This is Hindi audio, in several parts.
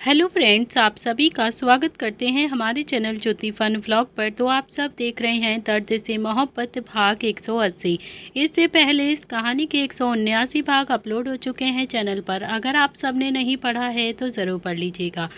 हेलो फ्रेंड्स, आप सभी का स्वागत करते हैं हमारे चैनल ज्योति फन व्लॉग पर। तो आप सब देख रहे हैं दर्द से मोहब्बत भाग 180। इससे पहले इस कहानी के 179 भाग अपलोड हो चुके हैं चैनल पर। अगर आप सब ने नहीं पढ़ा है तो ज़रूर पढ़ लीजिएगा।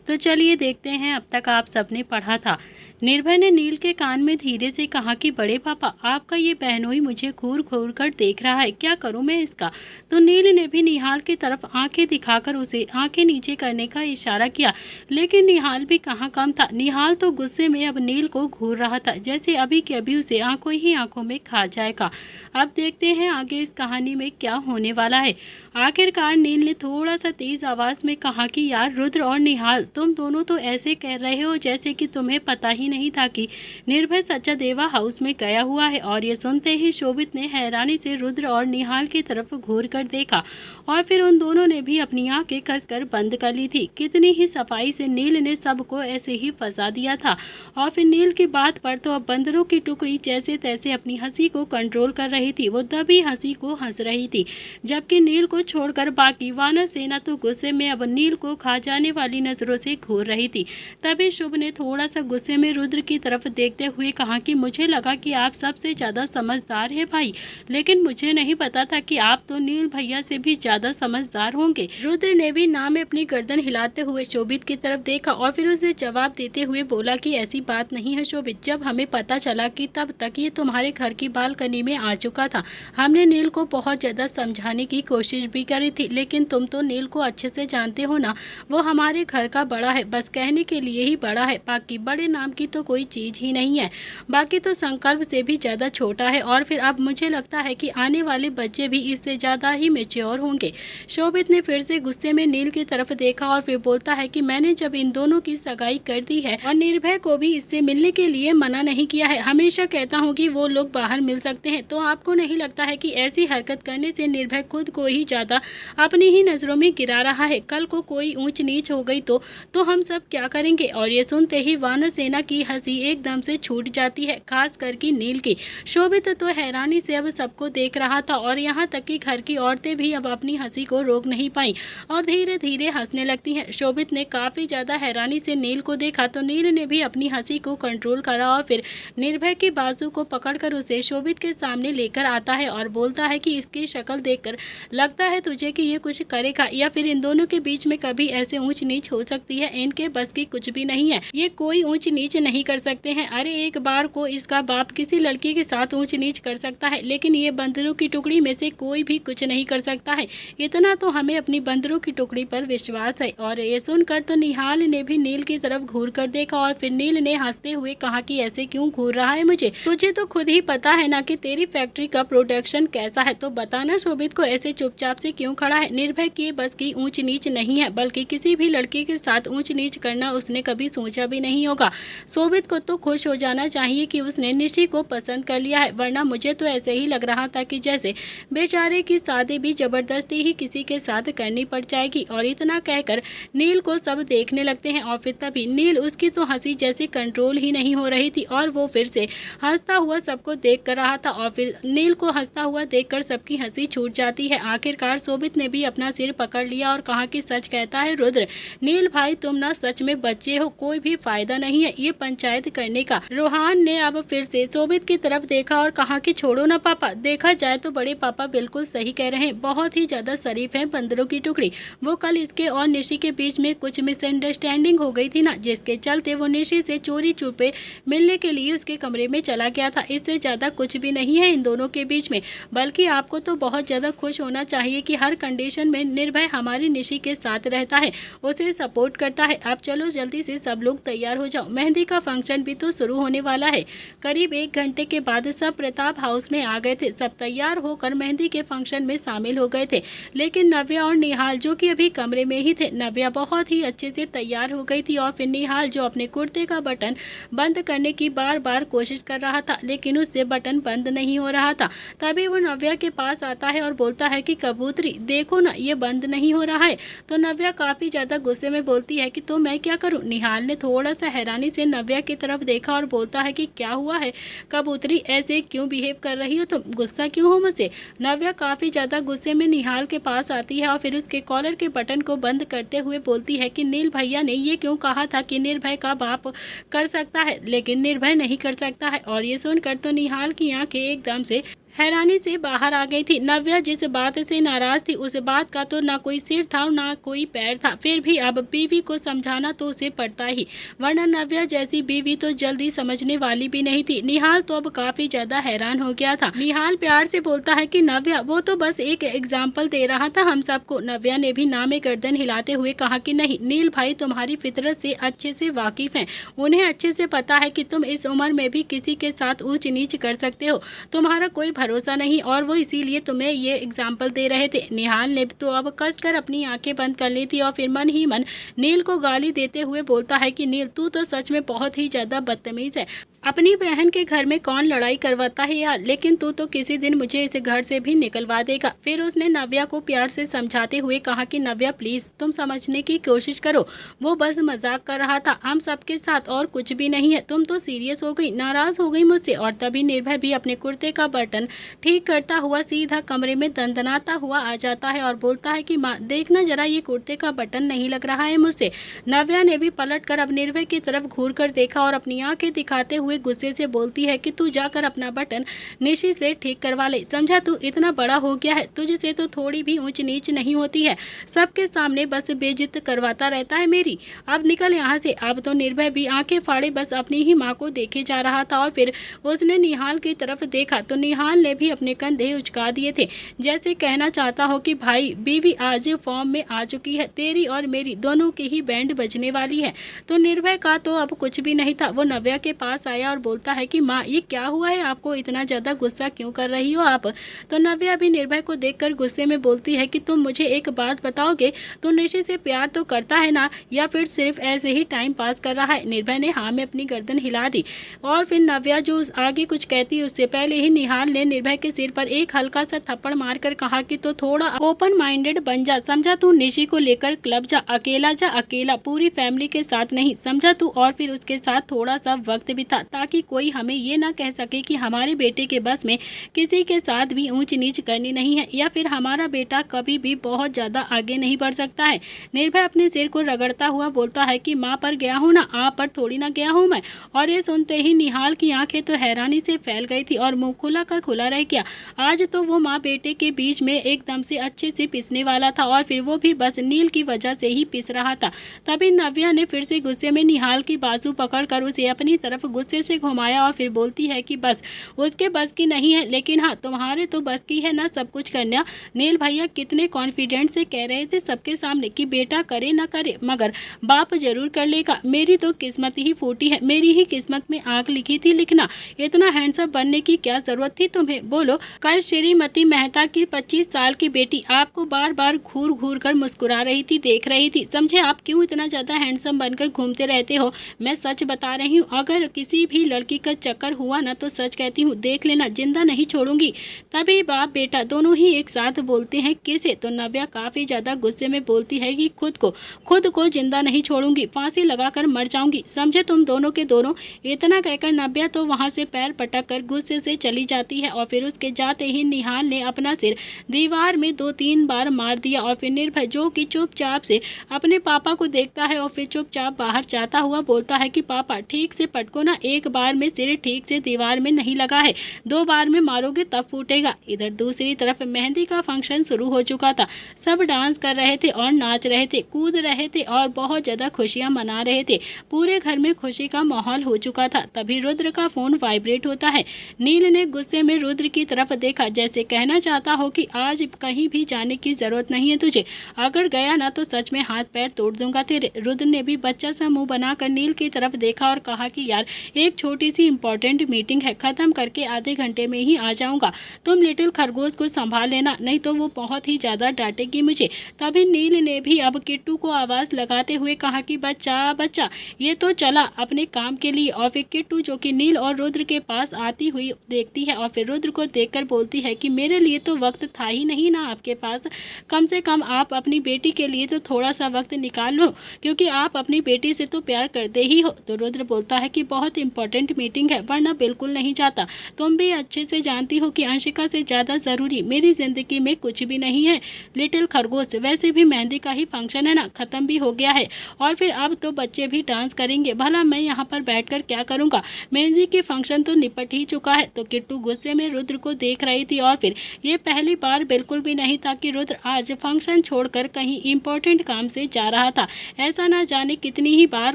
तो चलिए देखते हैं अब तक आप सब ने पढ़ा था। निर्भय ने नील के कान में धीरे से कहा कि बड़े पापा, आपका ये बहनोई मुझे घूर घूर कर देख रहा है, क्या करूं मैं इसका। तो नील ने भी निहाल की तरफ आंखें दिखाकर उसे आंखें नीचे करने का इशारा किया, लेकिन निहाल भी कहाँ कम था। निहाल तो गुस्से में अब नील को घूर रहा था, जैसे अभी के अभी उसे आंखों ही आंखों में खा जाएगा। अब देखते हैं आगे इस कहानी में क्या होने वाला है। आखिरकार नील ने थोड़ा सा तेज आवाज में कहा कि यार रुद्र और निहाल, तुम दोनों तो ऐसे कह रहे हो जैसे कि तुम्हें पता ही नहीं था कि निर्भय सचादेवा हाउस में गया हुआ है। और ये सुनते ही शोभित ने हैरानी से रुद्र और निहाल की तरफ घूर कर देखा और फिर उन दोनों ने भी अपनी आंखें कसकर बंद कर ली थी। कितनी ही सफाई से नील ने सबको ऐसे ही फंसा दिया था। और फिर नील की बात पर तो अब बंदरों की टुकड़ी जैसे तैसे अपनी हंसी को कंट्रोल कर रही थी। वो तभी हंसी को हंस रही थी, जबकि नील को छोड़कर बाकी वानर सेना तो गुस्से में अब नील को खा जाने वाली नजरों से घूर रही थी। तभी शुभ ने थोड़ा सा गुस्से में रुद्र की तरफ देखते हुए कहा कि मुझे लगा कि आप सबसे ज्यादा समझदार है भाई, लेकिन मुझे नहीं पता था कि आप तो नील भैया से भी ज्यादा समझदार होंगे। रुद्र ने भी ना में अपनी गर्दन हिलाते हुए शोभित की तरफ देखा और फिर उसे जवाब देते हुए बोला कि ऐसी बात नहीं है शोभित, जब हमें पता चला कि तब तक ये तुम्हारे घर की बालकनी में आ चुका था। हमने नील को बहुत ज्यादा समझाने की कोशिश भी करी थी, लेकिन तुम तो नील को अच्छे से जानते हो ना, वो हमारे घर का बड़ा है, बस कहने के लिए ही बड़ा है, बाकी बड़े नाम की तो कोई चीज ही नहीं है। बाकी तो संकल्प से भी ज्यादा छोटा है। और फिर अब मुझे लगता है कि आने वाले बच्चे भी इससे ज्यादा ही मेच्योर होंगे। शोभित ने फिर से गुस्से में नील की तरफ देखा और फिर बोलता है कि मैंने जब इन दोनों की सगाई कर दी है और निर्भय को भी इससे मिलने के लिए मना नहीं किया है, हमेशा कहता हूँ कि वो लोग बाहर मिल सकते हैं, तो आपको नहीं लगता है कि ऐसी हरकत करने से निर्भय खुद को ही ज्यादा अपनी ही नजरों में गिरा रहा है। कल को कोई ऊंच नीच हो गई तो हम सब क्या करेंगे। और ये सुनते ही वानर सेना की हंसी एकदम से छूट जाती है, खास करके नील की। शोभित तो हैरानी से अब सबको देख रहा था और यहाँ तक कि घर की औरतें भी अब अपनी हंसी को रोक नहीं पाई और धीरे धीरे हंसने लगती हैं। शोभित ने काफी ज्यादा हैरानी से नील को देखा तो नील ने भी अपनी हंसी को कंट्रोल करा और फिर निर्भय की बाजू को पकड़कर उसे शोभित के सामने लेकर आता है और बोलता है कि इसकी शक्ल देखकर लगता है तुझे कि ये कुछ करेगा, या फिर इन दोनों के बीच में कभी ऐसे ऊंच नीच हो सकती है। इनके बस की कुछ भी नहीं है, ये कोई ऊंच नीच नहीं कर सकते हैं। अरे एक बार को इसका बाप किसी लड़की के साथ ऊंच नीच कर सकता है, लेकिन ये बंदरों की टुकड़ी में से कोई भी कुछ नहीं कर सकता है। इतना तो हमें अपनी बंदरों की टुकड़ी पर विश्वास है। और ये सुनकर तो निहाल ने भी नील की तरफ घूर कर देखा और फिर नील ने हंसते हुए कहा कि ऐसे क्यों घूर रहा है मुझे, तुझे तो खुद ही पता है ना कि तेरी फैक्ट्री का प्रोडक्शन कैसा है, तो बताना शोभित को ऐसे चुपचाप से क्यों खड़ा है। निर्भय की बस की ऊंच नीच नहीं है, बल्कि किसी भी लड़की के साथ ऊंच नीच करना उसने कभी सोचा भी नहीं होगा। शोभित को तो खुश हो जाना चाहिए कि उसने निशी को पसंद कर लिया है, वरना मुझे तो ऐसे ही लग रहा था कि जैसे बेचारे की शादी भी जबरदस्ती ही किसी के साथ करनी पड़ जाएगी। और इतना कहकर नील को सब देखने लगते हैं और फिर तभी नील उसकी तो हंसी जैसे कंट्रोल ही नहीं हो रही थी और वो फिर से हंसता हुआ सबको देख कर रहा था और फिर नील को हंसता हुआ देखकर सबकी हंसी छूट जाती है। आखिरकार शोभित ने भी अपना सिर पकड़ लिया और कहा कि सच कहता है रुद्र, नील भाई तुम ना सच में बच्चे हो, कोई भी फायदा नहीं है ये पंचायत करने का। रोहान ने अब फिर से शोभित की तरफ देखा और कहा कि छोड़ो ना पापा, देखा जाए तो बड़े पापा बिल्कुल सही कह रहे हैं, बहुत ही ज्यादा शरीफ है बंदरों की टुकड़ी। वो कल इसके और निशी के बीच में कुछ मिसअंडरस्टैंडिंग हो गई थी ना, जिसके चलते वो निशी से चोरी छुपे मिलने के लिए उसके कमरे में चला गया था। इससे ज्यादा कुछ भी नहीं है इन दोनों के बीच में, बल्कि आपको तो बहुत ज्यादा खुश होना चाहिए कि हर कंडीशन में निर्भय हमारी निशी के साथ रहता है, उसे सपोर्ट करता है। अब चलो जल्दी से सब लोग तैयार हो जाओ, मेहंदी का फंक्शन भी तो शुरू होने वाला है। करीब 1 घंटे के बाद सब प्रताप हाउस में आ गए थे। सब तैयार होकर मेहंदी के फंक्शन में शामिल हो गए थे, लेकिन नव्या और निहाल जो कि अभी कमरे में ही थे। नव्या बहुत ही अच्छे से तैयार हो गई थी और फिर निहाल जो अपने कुर्ते का बटन बंद करने की बार बार कोशिश कर रहा था, लेकिन उससे बटन बंद नहीं हो रहा था। तभी वो नव्या के पास आता है और बोलता है कि कब कबूतरी देखो ना ये बंद नहीं हो रहा है। तो नव्या काफ़ी ज़्यादा गुस्से में बोलती है कि तो मैं क्या करूँ। निहाल ने थोड़ा सा हैरानी से नव्या की तरफ देखा और बोलता है कि क्या हुआ है कबूतरी, ऐसे क्यों बिहेव कर रही हो तुम, गुस्सा क्यों हो मुझसे। नव्या काफ़ी ज़्यादा गुस्से में निहाल के पास आती है और फिर उसके कॉलर के बटन को बंद करते हुए बोलती है कि नील भैया ने ये क्यों कहा था कि निर्भय का बाप कर सकता है लेकिन निर्भय नहीं कर सकता है। और ये सुनकर तो निहाल की आंखें एकदम से हैरानी से बाहर आ गई थी। नव्या जिस बात से नाराज थी उस बात का तो ना कोई सिर था ना कोई पैर था, फिर भी अब बीवी को समझाना तो उसे पड़ता ही, वरना नव्या जैसी बीवी तो जल्दी समझने वाली भी नहीं थी। निहाल तो अब काफी ज्यादा हैरान हो गया था। निहाल प्यार से बोलता है कि नव्या वो तो बस एक एग्जाम्पल दे रहा था हम सबको। नव्या ने भी नामे गर्दन हिलाते हुए कहा कि नहीं, नील भाई तुम्हारी फितरत से अच्छे से वाकिफ हैं, उन्हें अच्छे से पता है कि तुम इस उम्र में भी किसी के साथ ऊंच नीच कर सकते हो, तुम्हारा कोई भरोसा नहीं, और वो इसीलिए तुम्हें ये एग्जाम्पल दे रहे थे। निहाल ने तो अब कसकर अपनी आंखें बंद कर ली थी और फिर मन ही मन नील को गाली देते हुए बोलता है कि नील तू तो सच में बहुत ही ज्यादा बदतमीज है। अपनी बहन के घर में कौन लड़ाई करवाता है यार, लेकिन तू तो किसी दिन मुझे इस घर से भी निकलवा देगा। फिर उसने नव्या को प्यार से समझाते हुए कहा कि नव्या प्लीज तुम समझने की कोशिश करो, वो बस मजाक कर रहा था हम सबके साथ और कुछ भी नहीं है। तुम तो सीरियस हो गई, नाराज हो गई मुझसे। और तभी निर्भय भी अपने कुर्ते का बटन ठीक करता हुआ सीधा कमरे में दंदनाता हुआ आ जाता है और बोलता है कि माँ देखना जरा ये कुर्ते का बटन नहीं लग रहा है मुझसे। नव्या ने भी पलट कर अब निर्भय की तरफ घूर कर देखा और अपनी आंखें दिखाते हुए गुस्से से बोलती है कि तू जाकर अपना बटन निशी से ठीक करवा ले, समझा, तू इतना बड़ा हो गया है, तुझसे तो थोड़ी भी ऊंच नीच नहीं होती है, सबके सामने बस बेइज्जत करवाता रहता है मेरी, अब निकल यहाँ से। अब तो निर्भय भी आंखें फाड़े बस अपनी ही माँ को देखे जा रहा था और फिर उसने निहाल की तरफ देखा तो निहाल ने भी अपने कंधे उचका दिए थे, जैसे कहना चाहता हो कि भाई बीवी आज फॉर्म में आ चुकी है, तेरी और मेरी दोनों की ही बैंड बजने वाली है। तो निर्भय का तो अब कुछ भी नहीं था, वो नव्या के पास आया और बोलता है कि माँ ये क्या हुआ है, आपको इतना ज़्यादा गुस्सा क्यों कर रही हो आप। तो नव्या भी निर्भय को देखकर गुस्से में बोलती है कि तुम मुझे एक बात बताओगे, तो निशी से प्यार तो करता है ना, या फिर सिर्फ ऐसे ही टाइम पास कर रहा है। निर्भय ने हाँ में अपनी गर्दन हिला दी और फिर नव्या जो आगे कुछ कहती उससे पहले ही निहाल ने निर्भय के सिर पर एक हल्का सा थप्पड़ मारकर कहा कि तो थोड़ा ओपन माइंडेड बन जा, समझा, तू निशी को लेकर क्लब जा, अकेला, पूरी फैमिली के साथ नहीं, समझा तू, और फिर उसके साथ थोड़ा सा वक्त बिता ताकि कोई हमें ये ना कह सके कि हमारे बेटे के बस में किसी के साथ भी ऊंच नीच करनी नहीं है, या फिर हमारा बेटा कभी भी बहुत ज़्यादा आगे नहीं बढ़ सकता है। निर्भय अपने सिर को रगड़ता हुआ बोलता है कि माँ पर गया हूँ ना, आप पर थोड़ी ना गया हूँ मैं। और ये सुनते ही निहाल की आंखें तो हैरानी से फैल गई थी और मुँह खुला का खुला रह गया। आज तो वो माँ बेटे के बीच में एकदम से अच्छे से पिसने वाला था और फिर वो भी बस नील की वजह से ही पिस रहा था। तभी नव्या ने फिर से गुस्से में निहाल की बाजू पकड़कर उसे अपनी तरफ गुस्से से घुमाया और फिर बोलती है कि बस उसके बस की नहीं है, लेकिन हाँ तुम्हारे तो बस की है ना सब कुछ करना। नील भैया कितने कॉन्फिडेंट से कह रहे थे सबके सामने कि बेटा करे ना करे मगर बाप जरूर कर लेगा, मेरी तो किस्मत ही फूटी है, मेरी ही किस्मत में आग लिखी थी लिखना, इतना हैंडसम बनने की क्या जरूरत थी तुम्हें बोलो। कल श्रीमती मेहता की 25 साल की बेटी आपको बार बार घूर घूर कर मुस्कुरा रही थी, देख रही थी, समझे, आप क्यों इतना ज़्यादा हैंडसम बनकर घूमते रहते हो। मैं सच बता रही हूँ, अगर किसी भी लड़की का चक्कर हुआ ना तो सच कहती हूँ देख लेना, जिंदा नहीं छोड़ूंगी। तभी बाप बेटा दोनों ही एक साथ बोलते हैं किसे। तो नव्या काफ़ी ज़्यादा गुस्से में बोलती है कि खुद को जिंदा नहीं छोड़ूंगी, फांसी लगाकर मर जाऊंगी, समझे तुम दोनों के दोनों। इतना कहकर नव्या तो वहाँ से पैर पटक कर गुस्से से चली जाती है और फिर उसके जाते ही निहाल ने अपना सिर दीवार में 2-3 बार मार दिया और फिर निर्भय जो कि चुपचाप से अपने पापा को देखता है और फिर चुपचाप बाहर जाता हुआ बोलता है कि पापा ठीक से पटको ना, एक बार में सिर ठीक से दीवार में नहीं लगा है, 2 बार में मारोगे तब फूटेगा। इधर दूसरी तरफ मेहंदी का फंक्शन शुरू हो चुका था, सब डांस कर रहे थे और नाच रहे थे, कूद रहे थे और बहुत ज़्यादा खुशियाँ मना रहे थे, पूरे घर में खुशी का माहौल हो चुका था। तभी रुद्र का फ़ोन वाइब्रेट होता है। नील ने गुस्से में रुद्र की तरफ देखा, जैसे कहना चाहता हो कि आज कहीं भी जाने की ज़रूरत नहीं है तुझे, अगर गया ना तो सच में हाथ पैर तोड़ दूंगा तेरे। रुद्र ने भी बच्चा सा मुंह बनाकर नील की तरफ देखा और कहा कि यार एक छोटी सी इम्पोर्टेंट मीटिंग है, ख़त्म करके आधे घंटे में ही आ जाऊँगा। तुम लिटिल खरगोश को संभाल लेना, नहीं तो वो बहुत ही ज़्यादा डांटेगी मुझे। तभी नील ने भी अब किट्टू को आवाज़ लगाते हुए कहा कि बच्चा बच्चा, ये तो चला अपने काम के लिए। और फिर किट्टू जो कि नील और रुद्र के पास आती हुई देखती है और फिर रुद्र को देखकर बोलती है कि मेरे लिए तो वक्त था ही नहीं ना आपके पास, कम से कम आप अपनी बेटी के लिए तो थोड़ा सा वक्त निकाल लो, क्योंकि आप अपनी बेटी से तो प्यार करते ही हो। तो रुद्र बोलता है कि बहुत इंपॉर्टेंट मीटिंग है, वरना बिल्कुल नहीं जाता। तुम भी अच्छे से जानती हो कि अंशिका से ज़्यादा ज़रूरी मेरी ज़िंदगी में कुछ भी नहीं है लिटिल खरगोश। वैसे भी मेहंदी का ही फंक्शन है ना, ख़त्म भी हो गया है और फिर अब तो बच्चे भी डांस करेंगे, भला मैं यहाँ पर बैठकर क्या करूँगा, मेहंदी के फंक्शन तो निपट ही चुका है। तो किट्टू गुस्से में रुद्र को देख रही थी और फिर ये पहली बार बिल्कुल भी नहीं था कि रुद्र आज फंक्शन छोड़कर कहीं इंपॉर्टेंट काम से जा रहा था। ऐसा ना जाने कितनी ही बार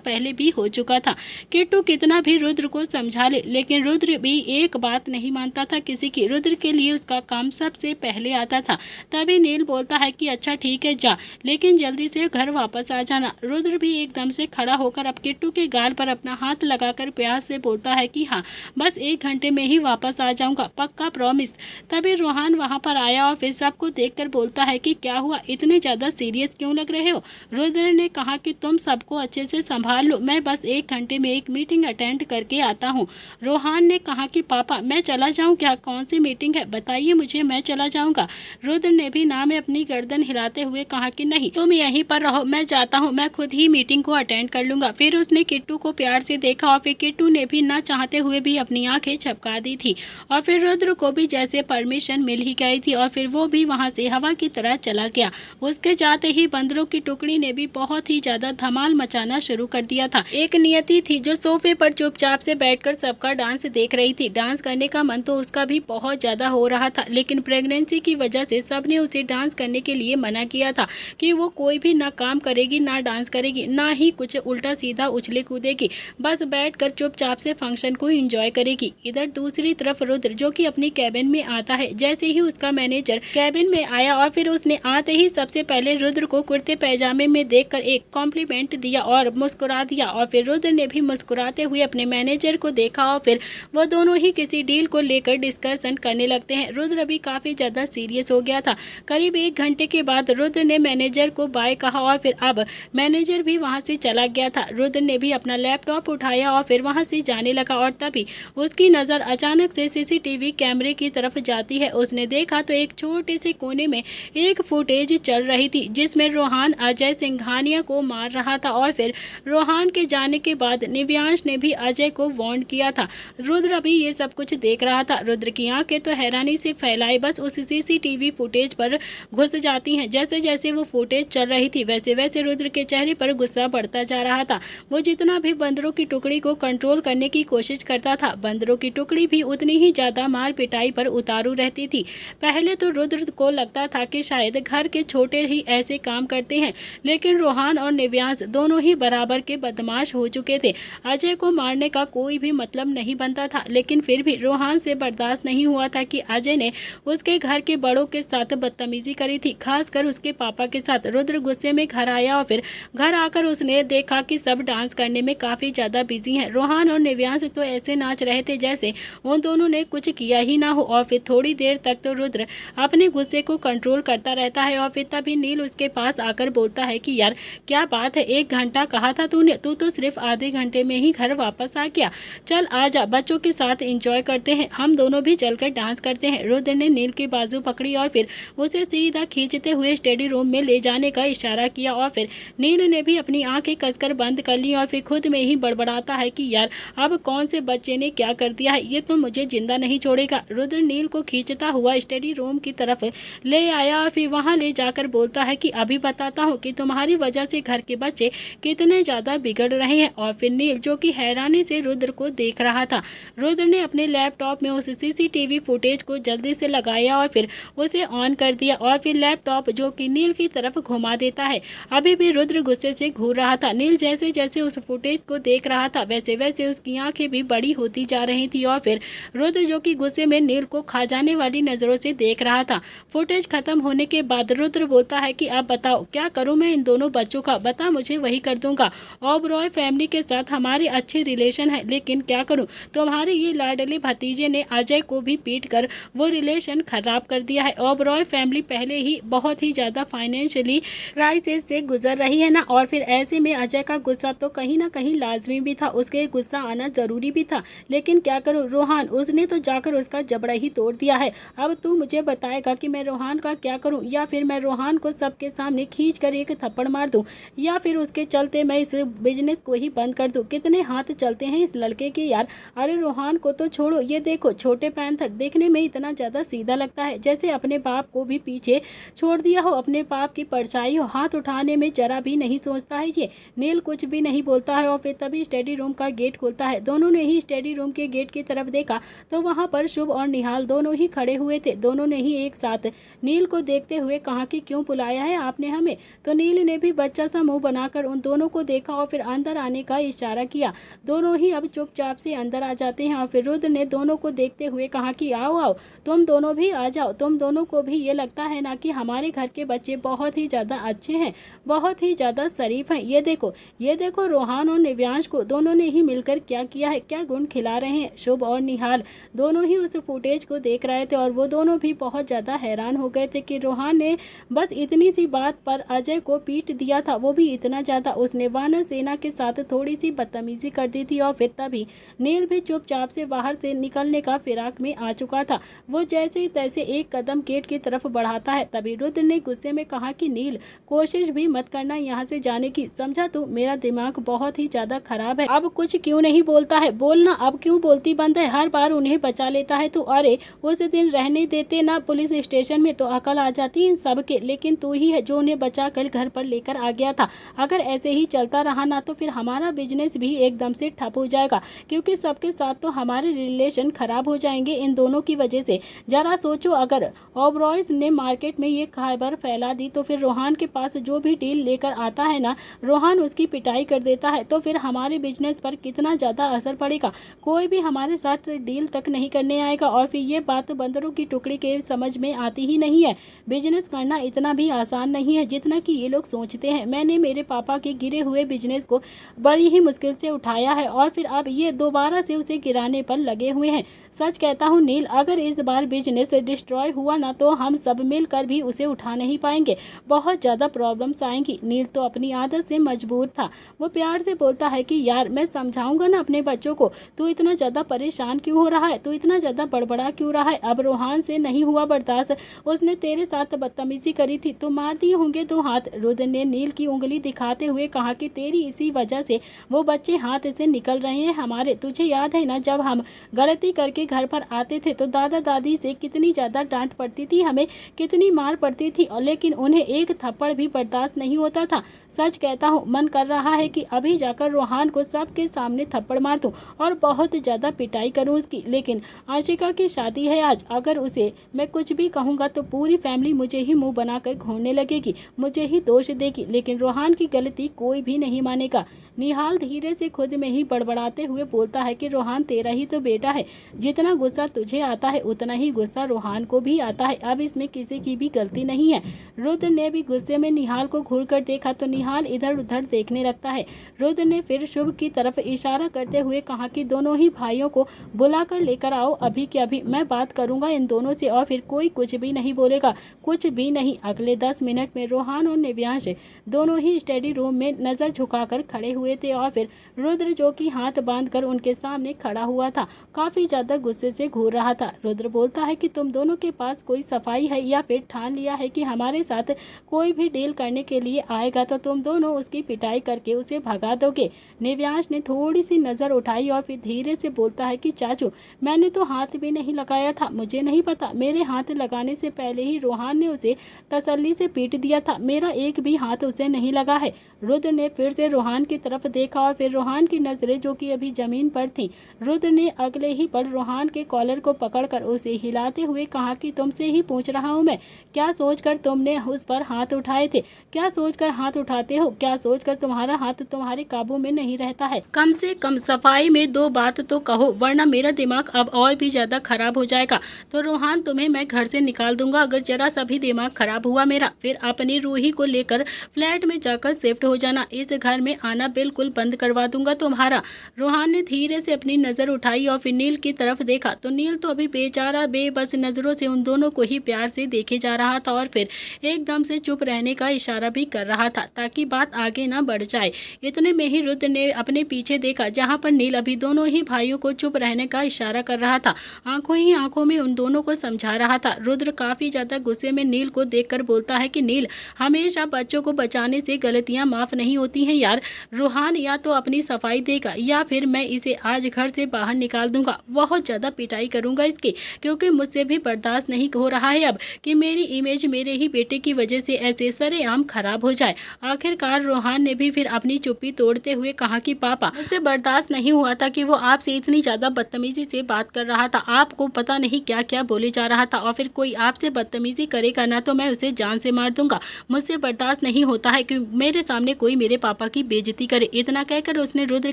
पहले भी हो चुका था। किट्टू कितना भी रुद्र को समझा ले, लेकिन रुद्र भी एक बात नहीं मानता था किसी की। रुद्र के लिए उसका काम सबसे पहले आता था। तभी नील बोलता है कि अच्छा ठीक है जा, लेकिन जल्दी से घर वापस आ जाना। रुद्र भी एकदम से खड़ा होकर अब किट्टू के गाल पर अपना हाथ लगाकर प्यार से बोलता है कि हाँ, बस 1 घंटे में ही वापस आ जाऊंगा, पक्का प्रॉमिस। तभी रोहान वहां पर आया और फिर सबको देखकर बोलता है कि क्या हुआ, इतने ज़्यादा सीरियस क्यों लग रहे हो। रुद्र ने कहा कि तुम सबको अच्छे से संभाल लो, मैं बस 1 घंटे में एक मीटिंग अटेंड करके आता हूँ। रोहान ने कहा कि पापा मैं चला जाऊँ क्या, कौन सी मीटिंग है बताइए मुझे, मैं चला जाऊँगा। रुद्र ने भी ना में अपनी गर्दन हिलाते हुए कहा कि नहीं, तुम यहीं पर रहो, मैं जाता हूँ, मैं खुद ही मीटिंग को अटेंड कर लूँगा। फिर उसने किट्टू को प्यार से देखा और फिर किट्टू ने भी ना चाहते हुए भी अपनी आंखें झपका दी थी और फिर रुद्र को भी जैसे परमिशन मिल ही गई थी और फिर वो भी वहाँ से हवा की तरह चला गया। उसके जाते ही बंदरों की टुकड़ी ने भी बहुत ही ज़्यादा धमाल मचाना शुरू कर दिया था। एक नियति थी जो सोफे पर चुपचाप से बैठकर सबका डांस देख रही थी। डांस करने का मन तो उसका भी बहुत ज़्यादा हो रहा था, लेकिन प्रेगनेंसी की वजह से सबने उसे डांस करने के लिए मना किया था कि वो कोई भी ना काम करेगी, ना डांस करेगी, ना ही कुछ उल्टा सीधा उछले कूदेगी, बस बैठकर चुपचाप से फंक्शन को एंजॉय करेगी। इधर दूसरी तरफ रुद्र जो कि अपनी कैबिन में आता है, जैसे ही उसका मैनेजर कैबिन में आया और फिर उसने आते ही सबसे पहले रुद्र को कुर्ते पैजामे में देखकर एक कॉम्प्लीमेंट दिया और मुस्कुरा दिया और फिर रुद्र ने भी मुस्कुराते हुए अपने मैनेजर को देखा और फिर वो दोनों ही किसी डील को लेकर डिस्कशन करने लगते हैं। रुद्र भी काफ़ी ज़्यादा सीरियस हो गया था। करीब 1 घंटे के बाद रुद्र ने मैनेजर को बाय कहा और फिर अब मैनेजर भी वहाँ से चला गया था। रुद्र ने भी अपना लैपटॉप उठाया और फिर वहाँ से जाने लगा और तभी उसकी नज़र अचानक से सीसीटीवी कैमरे की तरफ जाती है। उसने देखा तो एक छोटे से कोने में एक फुटेज चल रही थी जिसमें रोहान अजय सिंघानिया को मार रहा था और फिर रोहान के जाने के बाद निव्यांश ने भी अजय को वार्न किया था। रुद्र अभी ये सब कुछ देख रहा था। रुद्र की आंखें तो हैरानी से फैलाई बस उस सीसीटीवी फुटेज पर घुस जाती हैं। जैसे जैसे वो फुटेज चल रही थी वैसे वैसे रुद्र के चेहरे पर गुस्सा बढ़ता जा रहा था। वो जितना भी बंदरों की टुकड़ी को कंट्रोल करने की कोशिश करता था, बंदरों की टुकड़ी भी उतनी ही ज़्यादा मार पिटाई पर उतारू रहती थी। पहले तो रुद्र को लगता था कि शायद घर के छोटे ही ऐसे काम करते हैं, लेकिन रोहान और निव्यांश दोनों ही बराबर के बदमाश हो चुके थे। अजय को मारने का कोई भी मतलब नहीं बनता था, लेकिन फिर भी रोहान से बर्दाश्त नहीं हुआ था कि अजय ने उसके घर के बड़ों के साथ बदतमीजी करी थी, खासकर उसके पापा के साथ। रुद्र गुस्से में घर आया और फिर घर आकर उसने देखा कि सब डांस करने में काफ़ी ज़्यादा बिजी हैं। रोहान और निव्यांश तो ऐसे नाच रहे थे जैसे उन दोनों ने कुछ किया ही ना हो और फिर थोड़ी देर तक तो रुद्र अपने गुस्से को कंट्रोल करता रहता है और फिर तभी नील उसके पास आकर बोलता है कि यार क्या बात है, 1 घंटा कहा था तूने, तू तो सिर्फ आधे घंटे में ही घर वापस आ गया। चल आजा, बच्चों के साथ एंजॉय करते हैं, हम दोनों भी चलकर डांस करते हैं। रुद्र ने नील की बाजू पकड़ी और फिर उसे सीधा खींचते हुए स्टडी रूम में ले जाने का इशारा किया और फिर नील ने भी अपनी आंखें कसकर बंद कर ली और फिर खुद में ही बड़बड़ाता है कि यार अब कौन से बच्चे ने क्या कर दिया है, ये तो मुझे जिंदा नहीं छोड़ेगा। रुद्र नील को खींचता हुआ स्टडी रूम की तरफ ले आया और फिर वहां ले जाकर बोलता है कि अभी बताता हूँ कि तुम्हारी वजह से घर के बच्चे कितने ज़्यादा बिगड़ रहे हैं। और फिर नील जो कि हैरानी से रुद्र को देख रहा था, रुद्र ने अपने लैपटॉप में उस सीसीटीवी फुटेज को जल्दी से लगाया और फिर उसे ऑन कर दिया और फिर लैपटॉप जो कि नील की तरफ घुमा देता है। अभी भी रुद्र गुस्से से घूर रहा था। नील जैसे जैसे उस फुटेज को देख रहा था वैसे वैसे उसकी आंखें भी बड़ी होती जा रही थी और फिर रुद्र जो कि गुस्से में नील को खा जाने वाली नज़रों से देख रहा था। फुटेज खत्म होने के बाद रुद्र बोलता है कि अब बताओ क्या करूं मैं इन दोनों बच्चों का, बता मुझे वही कर दूंगा। ओबरॉय फैमिली के साथ हमारे अच्छे रिलेशन रिलेशन है, लेकिन क्या करूँ, तुम्हारे ये लाडले भतीजे ने अजय को भी पीट कर वो रिलेशन खराब कर दिया है। ओबरॉय फैमिली पहले ही बहुत ही ज़्यादा फाइनेंशियली क्राइसिस से गुजर रही है ना, और फिर ऐसे में अजय का गुस्सा तो कहीं ना कहीं लाजमी भी था, उसके गुस्सा आना ज़रूरी भी था। लेकिन क्या करूँ रोहान, उसने तो जाकर उसका जबड़ा ही तोड़ दिया है। अब तू मुझे बताएगा कि मैं रोहान का क्या करूँ, या फिर मैं रोहान को सबके सामने खींच कर एक थप्पड़ मार दूँ, या फिर उसके चलते मैं इस बिजनेस को ही बंद कर दूँ। कितने हाथ चलते हैं इस लड़के के यार। अरे रोहान को तो छोड़ो, ये देखो छोटे पैंथर देखने में इतना ज़्यादा सीधा लगता है, जैसे अपने बाप को भी पीछे छोड़ दिया हो, अपने बाप की परछाई हो। हाथ उठाने में जरा भी नहीं सोचता है ये। नील कुछ भी नहीं बोलता है और फिर तभी स्टडी रूम का गेट खुलता है। दोनों ने ही स्टडी रूम के गेट की तरफ देखा तो वहाँ पर शुभ और निहाल दोनों ही खड़े हुए थे। दोनों ने ही एक साथ नील को देखते हुए कहा कि क्यों बुलाया है आपने हमें। तो नील ने भी बच्चा सा मुंह बनाकर उन दोनों को देखा और फिर अंदर आने का इशारा किया। दोनों ही अब चुपचाप से अंदर आ जाते हैं और फिर रुद्र ने दोनों को देखते हुए कहा कि आओ आओ, तुम दोनों भी आ जाओ। तुम दोनों को भी ये लगता है ना कि हमारे घर के बच्चे बहुत ही ज़्यादा अच्छे हैं, बहुत ही ज़्यादा शरीफ हैं। ये देखो रोहान और निव्यांश को दोनों ने ही मिलकर क्या किया है, क्या गुण खिला रहे हैं। शुभ और निहाल दोनों ही उस फुटेज को देख रहे थे और वो दोनों भी बहुत ज़्यादा हैरान हो गए थे कि रोहान ने बस इतनी सी बात पर अजय को पीट दिया था, वो भी इतना ज़्यादा। उसने वानर सेना के साथ थोड़ी सी बदतमीजी कर दी थी और फिर तभी नील भी चुपचाप से बाहर से निकलने का फिराक में आ चुका था। वो जैसे तैसे एक कदम गेट की तरफ बढ़ाता है, तभी रुद्र ने गुस्से में कहा कि नील कोशिश भी मत करना यहाँ से जाने की, समझा तू। मेरा दिमाग बहुत ही ज्यादा खराब है। अब कुछ क्यों नहीं बोलता है, बोलना अब क्यों बोलती बंद है, हर बार उन्हें बचा लेता है तू। अरे उस दिन रहने देते ना पुलिस स्टेशन में तो अकल आ जाती इन सबके, लेकिन तू ही है जो उन्हें बचा कर घर पर लेकर आ गया था। अगर ऐसे ही चलता रहा ना तो फिर हमारा बिजनेस भी एकदम से ठप हो जाएगा, क्योंकि सबके साथ तो हमारे रिलेशन खराब हो जाएंगे इन दोनों की वजह से। जरा सोचो, अगर ओबरॉयज ने मार्केट में ये खबर फैला दी तो फिर रोहान के पास जो भी डील लेकर आता है ना, रोहान उसकी पिटाई कर देता है तो फिर हमारे बिजनेस पर कितना ज़्यादा असर पड़ेगा। कोई भी हमारे साथ डील तक नहीं करने आएगा। और फिर ये बात बंदरों की टुकड़ी के समझ में आती ही नहीं है। बिजनेस करना इतना भी आसान नहीं है जितना कि ये लोग सोचते हैं। मैंने मेरे पापा के गिरे हुए बिजनेस को बड़ी ही मुश्किल से उठाया है और फिर अब ये दोबारा से उसे गिराने पर लगे हुए हैं। सच कहता हूँ नील, अगर इस बार बिजनेस डिस्ट्रॉय हुआ ना तो हम सब मिलकर भी उसे उठा नहीं पाएंगे, बहुत ज़्यादा प्रॉब्लम्स आएंगी। नील तो अपनी आदत से मजबूर था। वो प्यार से बोलता है कि यार मैं समझाऊंगा ना अपने बच्चों को, तू इतना ज़्यादा परेशान क्यों हो रहा है, तू इतना ज़्यादा बड़बड़ा क्यों रहा है। अब रोहान से नहीं हुआ बर्दाश्त, उसने तेरे साथ बदतमीजी करी थी तो मार दिए होंगे दो हाथ। रुद्र ने नील की उंगली दिखाते हुए कहा कि तेरी इसी वजह से वो बच्चे हाथ से निकल रहे हैं हमारे। तुझे याद है ना जब हम गलती करके घर पर आते थे तो दादा दादी से कितनी ज़्यादा डांट पड़ती थी, हमें कितनी मार पड़ती थी, और लेकिन उन्हें एक थप्पड़ भी बर्दाश्त नहीं होता था। सच कहता हूँ मन कर रहा है कि अभी जाकर रोहान को सबके सामने थप्पड़ मार दूँ और बहुत ज़्यादा पिटाई करूँ उसकी। लेकिन आशिका की शादी है आज, अगर उसे मैं कुछ भी कहूँगा तो पूरी फैमिली मुझे ही मुँह बनाकर घूरने लगेगी, मुझे ही दोष देगी। लेकिन रोहान की गलती कोई भी नहीं मानेगा। निहाल धीरे से खुद में ही बड़बड़ाते हुए बोलता है कि रोहान तेरा ही तो बेटा है, जितना गुस्सा तुझे आता है उतना ही गुस्सा रोहान को भी आता है। अब इसमें किसी की भी गलती नहीं है। रुद्र ने भी गुस्से में निहाल को घूर कर देखा तो निहाल इधर उधर देखने लगता है। रुद्र ने फिर शुभ की तरफ इशारा करते हुए कहा कि दोनों ही भाइयों को बुला कर लेकर आओ अभी के अभी, मैं बात करूंगा इन दोनों से और फिर कोई कुछ भी नहीं बोलेगा, कुछ भी नहीं। अगले 10 मिनट में रोहान और निव्यांश दोनों ही स्टडी रूम में नजर झुकाकर खड़े हुए थे और फिर रुद्र जो कि हाथ बांधकर उनके सामने खड़ा हुआ था काफी ज्यादा गुस्से से घूर रहा था। रुद्र बोलता है कि तुम दोनों के पास कोई सफाई है या फिर ठान लिया है कि हमारे साथ कोई भी डील करने के लिए आएगा तो तुम दोनों उसकी पिटाई करके उसे भगा दोगे। निव्यांश ने थोड़ी सी नजर उठाई और फिर धीरे से बोलता है कि चाचू मैंने तो हाथ भी नहीं लगाया था, मुझे नहीं पता, मेरे हाथ लगाने से पहले ही रोहान ने उसे तसल्ली से पीट दिया था, मेरा एक भी हाथ उसे नहीं लगा है। रुद्र ने फिर से रोहान की तरफ देखा और फिर रोहान की नजरें जो कि अभी जमीन पर थीं, रुद्र ने अगले ही पल रोहान के कॉलर को पकड़कर उसे हिलाते हुए कहा कि तुमसे ही पूछ रहा हूं मैं, क्या सोचकर तुमने उस पर हाथ उठाए थे, क्या सोचकर हाथ उठाते हो, क्या सोचकर तुम्हारा हाथ तुम्हारे काबू में नहीं रहता है। कम से कम सफाई में 2 बात तो कहो, वरना मेरा दिमाग अब और भी ज्यादा खराब हो जाएगा। तो रोहान तुम्हें मैं घर से निकाल दूंगा अगर जरा सा भी दिमाग खराब हुआ मेरा, फिर अपनी रूही को लेकर फ्लैट में जाकर शिफ्ट हो जाना, इस घर में आना बिल्कुल बंद करवा दूंगा तुम्हारा। रोहान ने धीरे से अपनी नज़र उठाई और फिर नील की तरफ देखा तो नील तो अभी बेचारा बेबस नज़रों से उन दोनों को ही प्यार से देखे जा रहा था और फिर एकदम से चुप रहने का इशारा भी कर रहा था ताकि बात आगे ना बढ़ जाए। इतने में ही रुद्र ने अपने पीछे देखा जहाँ पर नील अभी दोनों ही भाइयों को चुप रहने का इशारा कर रहा था, आंखों ही आंखों में उन दोनों को समझा रहा था। रुद्र काफ़ी ज़्यादा गुस्से में नील को देखकर बोलता है कि नील, हमेशा बच्चों को बचाने से गलतियाँ माफ़ नहीं होती हैं यार। रोहान या तो अपनी सफाई देगा या फिर मैं इसे आज घर से बाहर निकाल दूंगा, बहुत ज़्यादा पिटाई करूंगा इसकी, क्योंकि मुझसे भी बर्दाश्त नहीं हो रहा है अब कि मेरी इमेज मेरे ही बेटे की वजह से ऐसे सरेआम खराब हो जाए। आखिरकार रोहान ने भी फिर अपनी चुप्पी तोड़ते हुए कहा कि पापा, मुझसे बर्दाश्त नहीं हुआ था कि वो आपसे इतनी ज़्यादा बदतमीजी से बात कर रहा था, आपको पता नहीं क्या क्या बोले जा रहा था, और फिर कोई आपसे बदतमीजी करेगा ना तो मैं उसे जान से मार दूंगा। मुझसे बर्दाश्त नहीं होता है कि मेरे सामने कोई मेरे पापा की बेइज्जती करे। इतना कहकर उसने रुद्र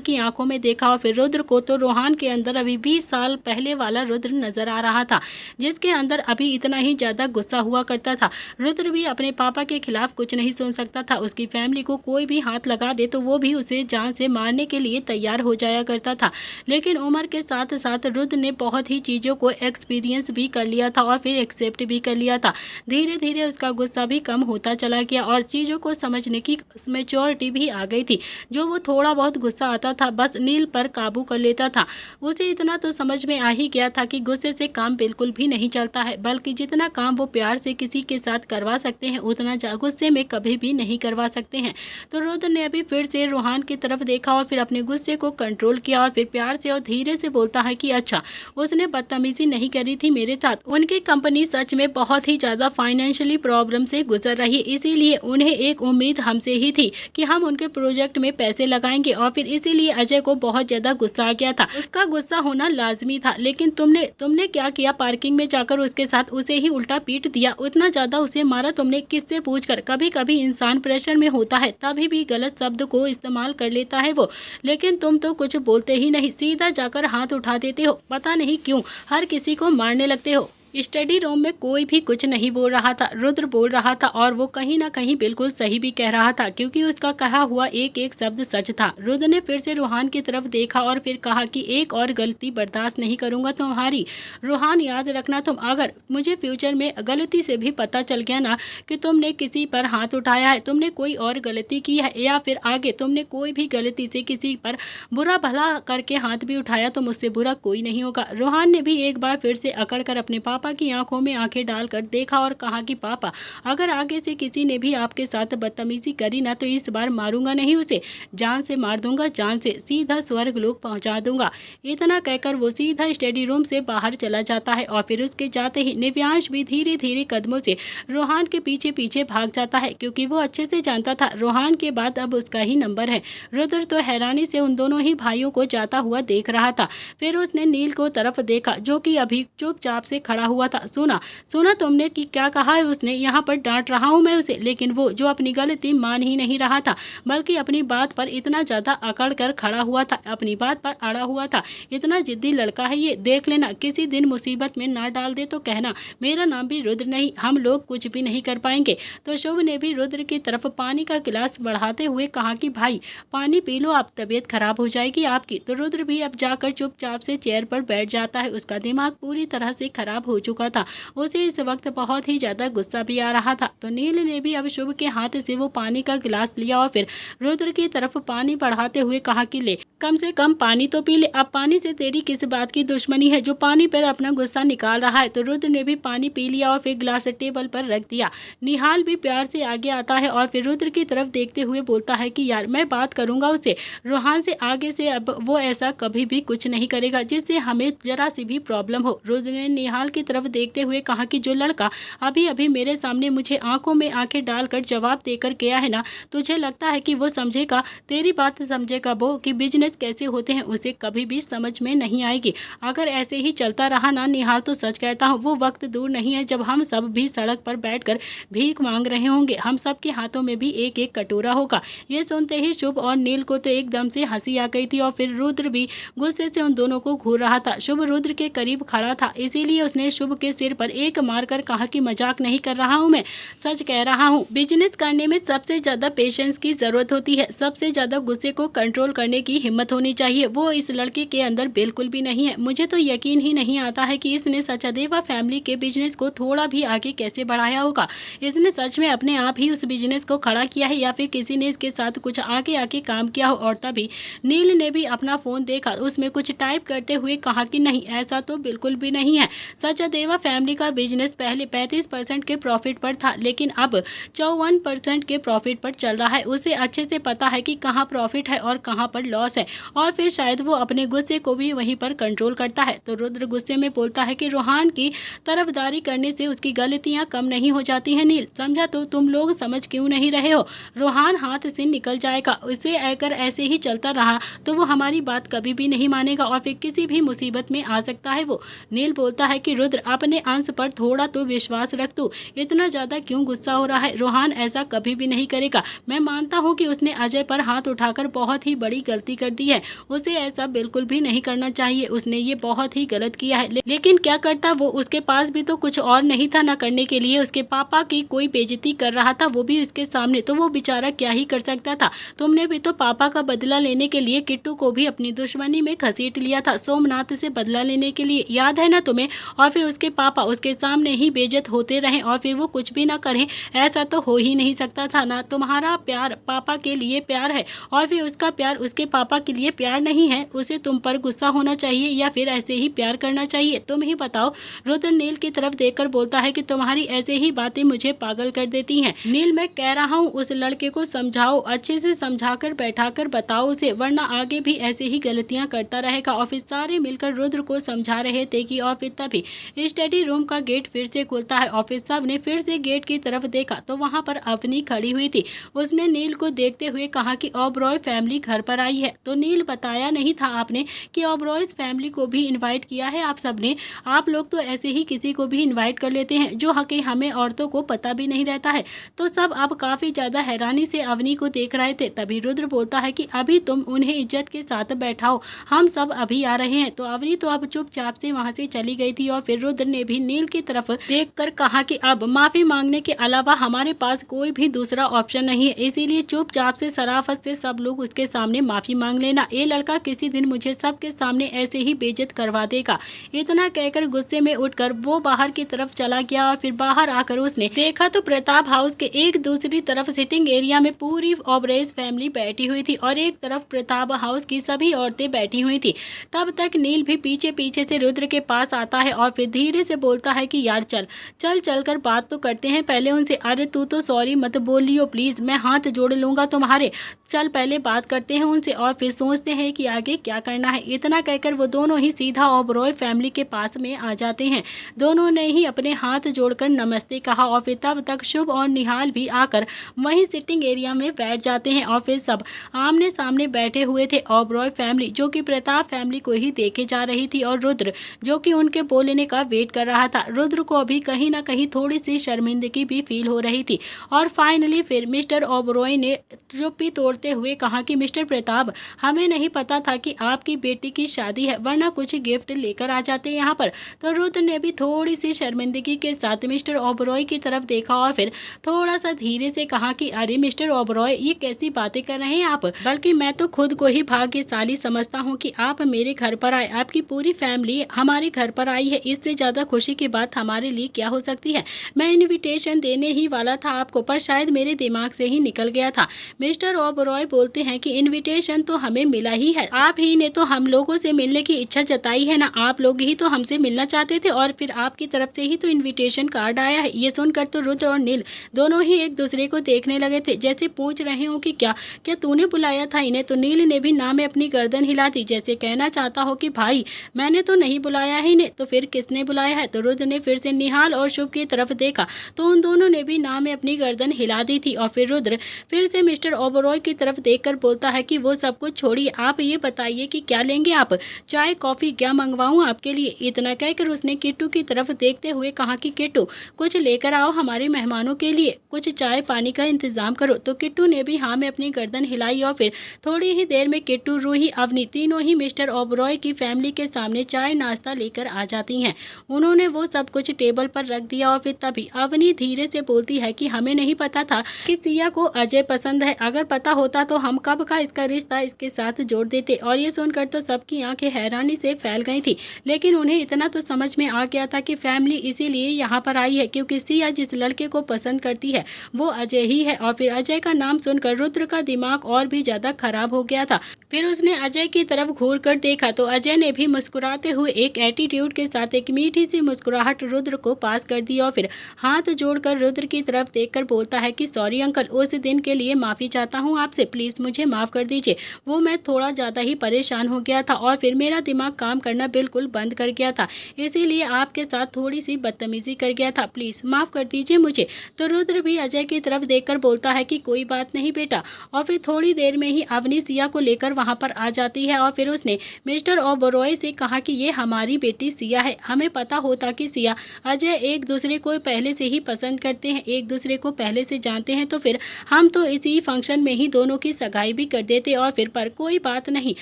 की आंखों में देखा और फिर रुद्र को तो रोहान के अंदर अभी 20 साल पहले वाला रुद्र नजर आ रहा था, जिसके अंदर अभी इतना ही ज़्यादा गुस्सा हुआ करता था। रुद्र भी अपने पापा के खिलाफ कुछ नहीं सुन सकता था, उसकी फैमिली को कोई भी हाथ लगा दे तो वो भी उसे जान से मारने के लिए तैयार हो जाया करता था। लेकिन उम्र के साथ साथ रुद्र ने बहुत ही चीज़ों को एक्सपीरियंस भी कर लिया था और फिर एक्सेप्ट भी कर लिया था। धीरे धीरे उसका गुस्सा भी कम होता चला गया और चीज़ों को समझने की मैच्योरिटी भी आ गई थी। जो वो थोड़ा बहुत गुस्सा आता था बस नील पर काबू कर लेता था। उसे इतना तो समझ में आ ही गया था कि गुस्से से काम बिल्कुल भी नहीं चलता है, बल्कि जितना काम वो प्यार से किसी के साथ करवा सकते हैं उतना गुस्से में कभी भी नहीं करवा सकते हैं। तो रुद्र ने अभी फिर से रोहान की तरफ देखा और फिर अपने गुस्से को कंट्रोल किया और फिर प्यार से और धीरे से बोलता है कि अच्छा, उसने बदतमीजी नहीं करी थी मेरे साथ, उनकी कंपनी सच में बहुत ही ज़्यादा फाइनेंशियली प्रॉब्लम से गुजर रही है, इसीलिए उन्हें एक उम्मीद हमसे ही थी कि हम उनके प्रोजेक्ट में पैसे लगाएंगे और फिर इसीलिए अजय को बहुत ज़्यादा गुस्सा आ गया था। उसका गुस्सा होना लाजमी था, लेकिन तुमने क्या किया, पार्किंग में जाकर उसके साथ उसे ही उल्टा पीट दिया, उतना ज़्यादा उसे मारा तुमने, किससे पूछकर। कभी कभी इंसान प्रेशर में होता है तभी भी गलत शब्द को इस्तेमाल कर लेता है वो, लेकिन तुम तो कुछ बोलते ही नहीं, सीधा जाकर हाथ उठा देते हो, पता नहीं क्यों हर किसी को मारने लगते हो। स्टडी रूम में कोई भी कुछ नहीं बोल रहा था, रुद्र बोल रहा था और वो कहीं ना कहीं बिल्कुल सही भी कह रहा था, क्योंकि उसका कहा हुआ एक एक शब्द सच था। रुद्र ने फिर से रोहान की तरफ देखा और फिर कहा कि एक और गलती बर्दाश्त नहीं करूंगा तुम्हारी। रोहान, याद रखना, तुम अगर मुझे फ्यूचर में गलती से भी पता चल गया ना कि तुमने किसी पर हाथ उठाया है, तुमने कोई और गलती की है या फिर आगे तुमने कोई भी गलती से किसी पर बुरा भला करके हाथ भी उठाया तो मुझसे बुरा कोई नहीं होगा। रोहान ने भी एक बार फिर से अकड़ कर अपने पापा की आंखों में आंखें डालकर देखा और कहा कि पापा, अगर आगे से किसी ने भी आपके साथ बदतमीजी करी ना तो इस बार मारूंगा नहीं, उसे जान से मार दूंगा, जान से सीधा स्वर्ग लोक पहुंचा दूंगा। इतना कहकर वो सीधा स्टडी रूम से बाहर चला जाता है और फिर उसके जाते ही निव्यांश भी धीरे धीरे कदमों से रोहान के पीछे पीछे भाग जाता है, क्योंकि वो अच्छे से जानता था रोहान के बाद अब उसका ही नंबर है। रुद्र तो हैरानी से उन दोनों ही भाइयों को जाता हुआ देख रहा था। फिर उसने नील को तरफ देखा जो कि अभी चुपचाप से खड़ा हुआ था। सुना तुमने कि क्या कहा है उसने, यहाँ पर डांट रहा हूँ मैं उसे, लेकिन वो जो अपनी गलती मान ही नहीं रहा था, बल्कि अपनी बात पर इतना ज़्यादा अकड़ कर खड़ा हुआ था, अपनी बात पर अड़ा हुआ था। इतना जिद्दी लड़का है ये, देख लेना किसी दिन मुसीबत में ना डाल दे तो कहना मेरा नाम भी रुद्र नहीं, हम लोग कुछ भी नहीं कर पाएंगे। तो शुभ ने भी रुद्र की तरफ पानी का गिलास बढ़ाते हुए कहा कि भाई पानी पी लो, आप तबीयत खराब हो जाएगी आपकी। तो रुद्र भी अब जाकर चुपचाप से चेयर पर बैठ जाता है, उसका दिमाग पूरी तरह से खराब हो चुका था, उसे इस वक्त बहुत ही ज्यादा गुस्सा भी आ रहा था। तो नील ने भी अब शुभ के हाथ से वो पानी का गिलास लिया और फिर रुद्र की तरफ पानी बढ़ाते हुए कहा कि ले, कम से कम पानी तो पी ले, अब पानी से तेरी किस बात की दुश्मनी है जो पानी पर अपना गुस्सा निकाल रहा है। तो रुद्र ने भी पानी पी लिया और फिर गिलास टेबल पर रख दिया। निहाल भी प्यार से आगे आता है और फिर रुद्र की तरफ देखते हुए बोलता है कि यार मैं बात करूंगा उसे, रोहान से, आगे से अब वो ऐसा कभी भी कुछ नहीं करेगा जिससे हमें जरा सी भी प्रॉब्लम हो। रुद्र ने निहाल की तरफ देखते हुए कहा कि जो लड़का अभी अभी मेरे सामने मुझे आंखों में आंखें डालकर जवाब देकर गया है ना, तुझे लगता है कि वो समझेगा, तेरी बात समझेगा वो कि बिजनेस बिजनेस कैसे होते हैं उसे कभी भी समझ में नहीं आएगी। अगर ऐसे ही चलता रहा ना निहाल, तो सच कहता हूँ वो वक्त दूर नहीं है जब हम सब भी सड़क पर बैठकर भीख मांग रहे होंगे। हम सब के हाथों में भी एक एक कटोरा होगा। ये सुनते ही शुभ और नील को तो एकदम से हंसी आ गई थी और फिर रुद्र भी गुस्से से उन दोनों को घूर रहा था। शुभ रुद्र के करीब खड़ा था, इसीलिए उसने शुभ के सिर पर एक मारकर कहा कि मजाक नहीं कर रहा हूँ, मैं सच कह रहा हूँ। बिजनेस करने में सबसे ज्यादा पेशेंस की जरूरत होती है, सबसे ज्यादा गुस्से को कंट्रोल करने की हिम्मत होनी चाहिए। वो इस लड़के के अंदर बिल्कुल भी नहीं है। मुझे तो यकीन ही नहीं आता है कि इसने सचादेवा फैमिली के बिजनेस को थोड़ा भी आगे कैसे बढ़ाया होगा। इसने सच में अपने आप ही उस बिजनेस को खड़ा किया है या फिर किसी ने इसके साथ कुछ आगे आके काम किया हो। और तभी नील ने भी अपना फोन देखा, उसमें कुछ टाइप करते हुए कहा कि नहीं, ऐसा तो बिल्कुल भी नहीं है। सचादेवा फैमिली का बिजनेस पहले 35% के प्रॉफिट पर था, लेकिन अब 54% के प्रॉफिट पर चल रहा है। उसे अच्छे से पता है कि कहाँ प्रॉफिट है और कहाँ पर लॉस है, और फिर शायद वो अपने गुस्से को भी वहीं पर कंट्रोल करता है। तो रुद्र गुस्से में बोलता है कि रोहान की तरफदारी करने से उसकी गलतियां कम नहीं हो जाती हैं। नील, समझा तो तुम लोग समझ क्यों नहीं रहे हो? रोहान हाथ से निकल जाएगा। उसे अगर ऐसे ही चलता रहा तो वो हमारी बात कभी भी नहीं मानेगा और फिर किसी भी मुसीबत में आ सकता है वो। नील बोलता है कि रुद्र, अपने अंश पर थोड़ा तो विश्वास रख, तू इतना ज्यादा क्यों गुस्सा हो रहा है? रोहान ऐसा कभी भी नहीं करेगा। मैं मानता हूँ कि उसने अजय पर हाथ उठाकर बहुत ही बड़ी गलती कर दी है, उसे ऐसा बिल्कुल भी नहीं करना चाहिए। उसने ये बहुत ही गलत किया है, लेकिन क्या करता वो? उसके पास भी तो कुछ और नहीं था ना करने के लिए। उसके पापा की कोई बेइज्जती कर रहा था, वो भी उसके सामने, तो वो बेचारा क्या ही कर सकता था। तुमने भी तो पापा का बदला लेने के लिए किट्टू को भी अपनी दुश्मनी में घसीट लिया था, सोमनाथ से बदला लेने के लिए, याद है ना तुम्हें? और फिर उसके पापा उसके सामने ही बेइज्जत होते रहे और फिर वो कुछ भी ना करें, ऐसा तो हो ही नहीं सकता था ना। तुम्हारा प्यार पापा के लिए प्यार है और फिर उसका प्यार उसके पापा के लिए प्यार नहीं है। उसे तुम पर गुस्सा होना चाहिए या फिर ऐसे ही प्यार करना चाहिए, तुम ही बताओ। रुद्र नील की तरफ देखकर बोलता है कि तुम्हारी ऐसे ही बातें मुझे पागल कर देती हैं। नील, मैं कह रहा हूँ उस लड़के को समझाओ, अच्छे से समझाकर बैठाकर बताओ उसे, वरना आगे भी ऐसे ही गलतियां करता रहेगा। और फिर सारे मिलकर रुद्र को समझा रहे थे कि और फिर तभी स्टडी रूम का गेट फिर से खुलता है और फिर सब ने फिर से गेट की तरफ देखा तो वहां पर अवनी खड़ी हुई थी। उसने नील को देखते हुए कहा कि ओबरॉय फैमिली घर पर आई है। तो नील, बताया नहीं था आपने कि ओबरॉय फैमिली को भी इनवाइट किया है आप सबने? आप लोग तो ऐसे ही किसी को भी इनवाइट कर लेते हैं जो हक हमें औरतों को पता भी नहीं रहता है। तो सब अब काफी ज्यादा हैरानी से अवनी को देख रहे थे। तभी रुद्र बोलता है कि अभी तुम उन्हें इज्जत के साथ बैठाओ, हम सब अभी आ रहे हैं। तो अवनी तो अब चुपचाप से वहां से चली गई थी और फिर रुद्र ने भी नील की तरफ देखकर कहा कि अब माफी मांगने के अलावा हमारे पास कोई भी दूसरा ऑप्शन नहीं है, इसीलिए चुपचाप से शराफत से सब लोग उसके सामने माफी मांग लेना। ये लड़का किसी दिन मुझे सबके सामने ऐसे ही बेइज्जत करवा देगा। इतना कहकर गुस्से में उठकर वो बाहर की तरफ चला गया और फिर बाहर आकर उसने देखा तो प्रताप हाउस के एक दूसरी तरफ सिटिंग एरिया में पूरी ओबरॉय फैमिली बैठी हुई थी और एक तरफ प्रताप हाउस की सभी औरतें बैठी हुई थी। तब तक नील भी पीछे पीछे से रुद्र के पास आता है और फिर धीरे से बोलता है कि यार चल कर बात तो करते हैं पहले उनसे। अरे तू तो सॉरी मत बोलियो प्लीज, मैं हाथ जोड़ लूंगा तुम्हारे, चल पहले बात करते हैं उनसे और फिर सोचते हैं कि आगे क्या करना है। इतना कहकर वो दोनों ही सीधा ओबरॉय फैमिली के पास में आ जाते हैं। दोनों ने ही अपने हाथ जोड़कर नमस्ते कहा और फिर तब तक शुभ और निहाल भी आकर वहीं सिटिंग एरिया में बैठ जाते हैं और फिर सब आमने सामने बैठे हुए थे। ओबरॉय फैमिली जो कि प्रताप फैमिली को ही देखे जा रही थी और रुद्र जो कि उनके बोलने का वेट कर रहा था। रुद्र को अभी कहीं ना कहीं थोड़ी सी शर्मिंदगी भी फील हो रही थी। और फाइनली फिर मिस्टर ओबरॉय ने चुप्पी तोड़ते हुए कहा कि मिस्टर प्रताप, हमें नहीं पता था कि आपकी बेटी की शादी है, वरना कुछ गिफ्ट लेकर आ जाते यहाँ पर। तो रुद्र ने भी थोड़ी सी शर्मिंदगी के साथ मिस्टर ओबरॉय की तरफ देखा और फिर थोड़ा सा धीरे से कहा कि अरे मिस्टर ओबरॉय, ये कैसी बातें कर रहे हैं आप? बल्कि मैं तो खुद को ही भाग्यशाली समझता हूँ कि आप मेरे घर पर आए, आपकी पूरी फैमिली हमारे घर पर आई है। इससे ज्यादा खुशी की बात हमारे लिए क्या हो सकती है? मैं इनविटेशन देने ही वाला था आपको, पर शायद मेरे दिमाग से ही निकल गया था। मिस्टर ओबरॉय बोलते हैं कि इनविटेशन तो हमें मिला ही है, आप ही ने तो हम लोगों से मिलने की इच्छा जताई है ना, आप लोग ही तो हमसे मिलना चाहते थे और फिर आपकी तरफ से ही तो इनविटेशन कार्ड आया है। ये सुनकर तो रुद्र और नील दोनों ही एक दूसरे को देखने लगे थे, जैसे पूछ रहे हो कि क्या तूने बुलाया था इन्हें? तो नील ने भी ना में अपनी गर्दन हिला दी, जैसे कहना चाहता हो कि भाई मैंने तो नहीं बुलाया है इन्हें, तो फिर किसने बुलाया है? तो रुद्र ने फिर से निहाल और शुभ की तरफ देखा तो उन दोनों ने भी ना में अपनी गर्दन हिला दी थी। और फिर रुद्र फिर से मिस्टर ओबरॉय की तरफ देखकर बोलता है कि वो सब कुछ छोड़िए, आप ये बताइए कि क्या लेंगे आप? चाय कॉफ़ी क्या मंगवाऊँ आपके लिए? इतना कहकर उसने किट्टू की तरफ देखते हुए कहा कि किट्टू, कुछ लेकर आओ हमारे मेहमानों के लिए, कुछ चाय पानी का इंतज़ाम करो। तो किट्टू ने भी हाँ में अपनी गर्दन हिलाई और फिर थोड़ी ही देर में किट्टू, रूही, अवनी तीनों ही मिस्टर ओबरॉय की फैमिली के सामने चाय नाश्ता लेकर आ जाती हैं। उन्होंने वो सब कुछ टेबल पर रख दिया और फिर तभी अवनी धीरे से बोलती है कि हमें नहीं पता था कि सिया को अजय पसंद है। अगर पता होता तो हम कब का इसका रिश्ता इसके साथ जोड़ देते। और ये सुनकर तो सबकी आंखें हैरानी से फैल गई थी, लेकिन उन्हें इतना तो समझ में आ गया था कि फैमिली इसीलिए यहाँ पर आई है क्योंकि सिया जिस लड़के को पसंद करती है वो अजय ही है। और फिर अजय का नाम सुनकर रुद्र का दिमाग और भी ज्यादा खराब हो गया था। फिर उसने अजय की तरफ घूर कर देखा तो अजय ने भी मुस्कुराते हुए एक एटीट्यूड के साथ एक मीठी सी मुस्कुराहट रुद्र को पास कर दी और फिर हाथ जोड़कर रुद्र की तरफ देखकर बोलता है कि सॉरी अंकल, उस दिन के लिए माफ़ी चाहता हूँ आपसे, प्लीज़ मुझे माफ़ कर दीजिए। वो मैं थोड़ा ज़्यादा ही परेशान हो गया था और फिर मेरा दिमाग काम करना बिल्कुल बंद कर गया था, इसीलिए आपके साथ थोड़ी सी बदतमीज़ी कर गया था, प्लीज़ माफ़ कर दीजिए मुझे। तो रुद्र भी अजय की तरफ देखकर बोलता है कि कोई बात नहीं बेटा। और फिर थोड़ी देर में ही अवनी सिया को लेकर वहाँ पर आ जाती है और फिर उसने मिस्टर ओबरॉय से कहा कि ये हमारी बेटी सिया है। हमें पता होता कि सिया अजय एक दूसरे को पहले से ही पसंद करते हैं, एक दूसरे को पहले से जानते हैं, तो फिर हम तो इसी फंक्शन में ही दोनों की सगाई भी कर देते। और फिर पर कोई बात नहीं,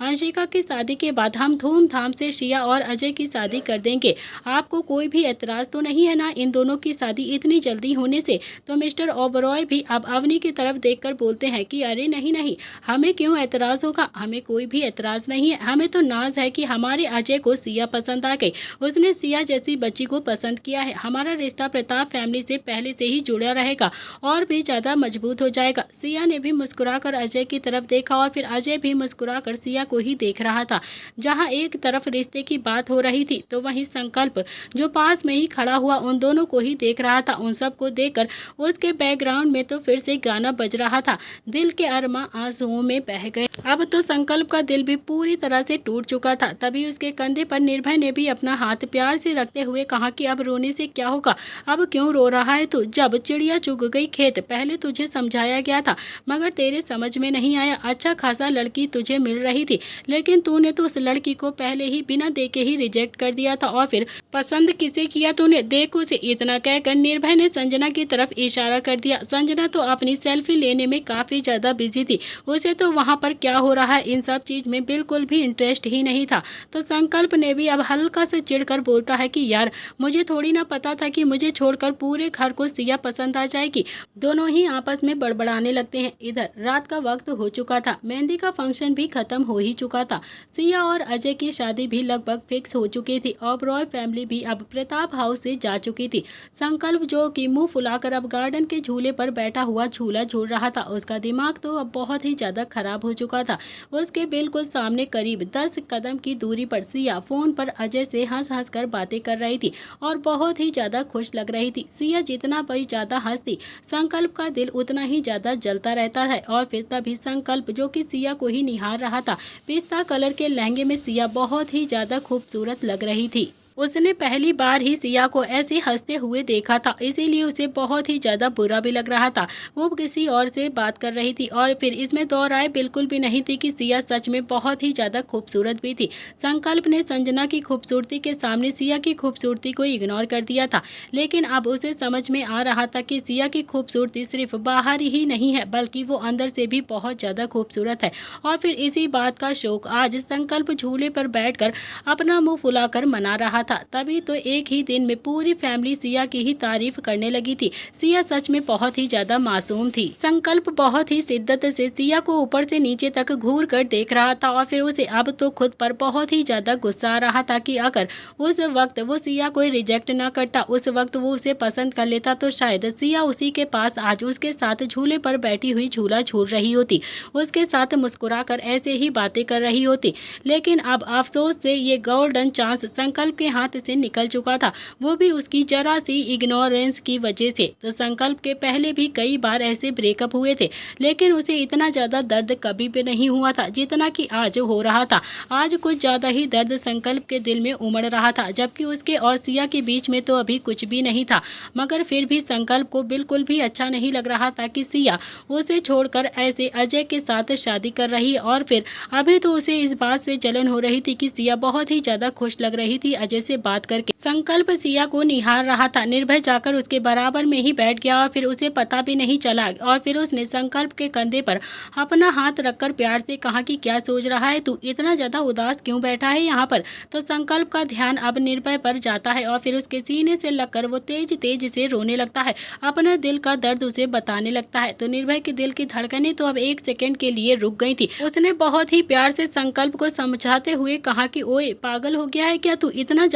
अंशिका की शादी के बाद हम धूमधाम से सिया और अजय की शादी कर देंगे। आपको कोई भी एतराज़ तो नहीं है ना इन दोनों की शादी इतनी जल्दी होने से? तो मिस्टर ओबरॉय भी अब अवनी की तरफ देखकर बोलते हैं कि अरे नहीं नहीं, हमें क्यों एतराज़ होगा, हमें कोई भी एतराज़ नहीं है, हमें तो नाज है कि हमारे अजय को सिया पसंद आ गई, उसने सिया जैसी बच्ची को पसंद किया है। हमारा रिश्ता प्रताप फैमिली से पहले से ही जुड़ा रहेगा और भी ज़्यादा मजबूत हो जाएगा। सिया ने भी मुस्कुराकर अजय की तरफ देखा और फिर अजय भी मुस्कुराकर सिया को ही देख रहा था। जहाँ एक तरफ रिश्ते की बात हो रही थी तो वहीं संकल्प जो पास में ही खड़ा हुआ उन दोनों को ही देख रहा था। उन सबको देखकर उसके बैकग्राउंड में तो फिर से गाना बज रहा था, दिल के अरमा आंसुओं में बह गए। अब तो संकल्प का दिल भी पूरी तरह से टूट चुका था। तभी उसके कंधे पर निर्भय ने भी अपना हाथ प्यार से रखते हुए कहा कि अब रोने से क्या होगा, अब क्यों रो रहा है तू? जब चिड़िया चुग गई खेत, पहले तुझे समझाया गया था मगर तेरे समझ में नहीं आया। अच्छा खासा लड़की तुझे मिल रही थी लेकिन तूने तो उस लड़की को पहले ही बिना देखे ही रिजेक्ट कर दिया था। और फिर पसंद किसे किया तूने, देख उसे। इतना कहकर निर्भय ने संजना की तरफ इशारा कर दिया। संजना तो अपनी सेल्फी लेने में काफी ज्यादा बिजी थी, उसे तो वहाँ पर क्या हो रहा है इन सब चीज में बिल्कुल भी इंटरेस्ट ही नहीं था। तो संकल्प ने भी अब हल्का से चिढ़कर बोलता है कि यार मुझे थोड़ी ना पता था कि मुझे छोड़कर पूरे घर को सिया पसंद आ जाएगी। दोनों ही आपस में बड़बड़ाने लगते हैं। इधर रात का वक्त हो चुका था, मेहंदी का फंक्शन भी खत्म हो ही चुका था। सिया और अजय की शादी भी लगभग फिक्स हो चुकी थी। ओबरॉय फैमिली भी अब प्रताप हाउस से जा चुकी थी। संकल्प जो कि मुंह फुलाकर अब गार्डन के झूले पर बैठा हुआ झूला झूल रहा था, उसका दिमाग तो अब बहुत ही ज्यादा खराब हो चुका था। उसके बिल्कुल सामने करीब 10 कदम की दूरी पर सिया फोन पर अजय से हंस हंस कर बातें कर रही थी और बहुत ही ज्यादा खुश लग रही थी। सिया जितना भी ज्यादा हंसती, संकल्प का दिल उतना ही ज्यादा जलता रहता है। और फिर तभी संकल्प जो कि सिया को ही निहार रहा था, पिस्ता कलर के लहंगे में सिया बहुत ही ज्यादा खूबसूरत लग रही थी। उसने पहली बार ही सिया को ऐसे हंसते हुए देखा था, इसीलिए उसे बहुत ही ज़्यादा बुरा भी लग रहा था। वो किसी और से बात कर रही थी और फिर इसमें दो राय बिल्कुल भी नहीं थी कि सिया सच में बहुत ही ज़्यादा खूबसूरत भी थी। संकल्प ने संजना की खूबसूरती के सामने सिया की खूबसूरती को इग्नोर कर दिया था, लेकिन अब उसे समझ में आ रहा था कि सिया की खूबसूरती सिर्फ बाहर ही नहीं है बल्कि वो अंदर से भी बहुत ज़्यादा खूबसूरत है। और फिर इसी बात का शौक आज संकल्प झूले पर बैठकर अपना मुंह फुलाकर मना रहा था। तभी तो एक ही दिन में पूरी फैमिली सिया की ही तारीफ करने लगी थी। सिया सच में बहुत ही ज्यादा मासूम थी। संकल्प बहुत ही शिद्दत से सिया को ऊपर से नीचे तक घूर कर देख रहा था और फिर उसे अब तो खुद पर बहुत ही ज्यादा गुस्सा आ रहा था कि अगर उस वक्त वो सिया को रिजेक्ट ना करता, उस वक्त वो उसे पसंद कर लेता तो शायद सिया उसी के पास आज उसके साथ झूले पर बैठी हुई झूला झूल रही होती, उसके साथ मुस्कुरा कर ऐसे ही बातें कर रही होती। लेकिन अब अफसोस से ये गोल्डन चांस संकल्प के हाथ से निकल चुका था, वो भी उसकी जरा सी इग्नोरेंस की वजह से। तो संकल्प के पहले भी कई बार ऐसे ब्रेकअप हुए थे, लेकिन उसे इतना ज़्यादा दर्द कभी भी नहीं हुआ था जितना कि आज हो रहा था। आज कुछ ज़्यादा ही दर्द संकल्प के दिल में उमड़ रहा था, जबकि उसके और सिया के बीच में तो अभी कुछ भी नहीं था। मगर फिर भी संकल्प को बिल्कुल भी अच्छा नहीं लग रहा था कि सिया उसे छोड़कर ऐसे अजय के साथ शादी कर रही है। और फिर अभी तो उसे इस बात से जलन हो रही थी कि सिया बहुत ही ज़्यादा खुश लग रही थी अजय से बात करके। संकल्प सिया को निहार रहा था। निर्भय जाकर उसके बराबर में ही बैठ गया और फिर उसे पता भी नहीं चला। और फिर उसने संकल्प के कंधे पर अपना हाथ रखकर प्यार से कहा कि क्या सोच रहा है तू, इतना ज़्यादा उदास क्यों बैठा है यहाँ पर। तो संकल्प का ध्यान अब निर्भय पर जाता है और फिर उसके सीने से लगकर वो तेज तेज से रोने लगता है, अपने दिल का दर्द उसे बताने लगता है। तो निर्भय के दिल की धड़कनें तो अब एक सेकंड के लिए रुक गई थी। उसने बहुत ही प्यार से संकल्प को समझाते हुए कहा कि ओए पागल हो गया है क्या तू, इतना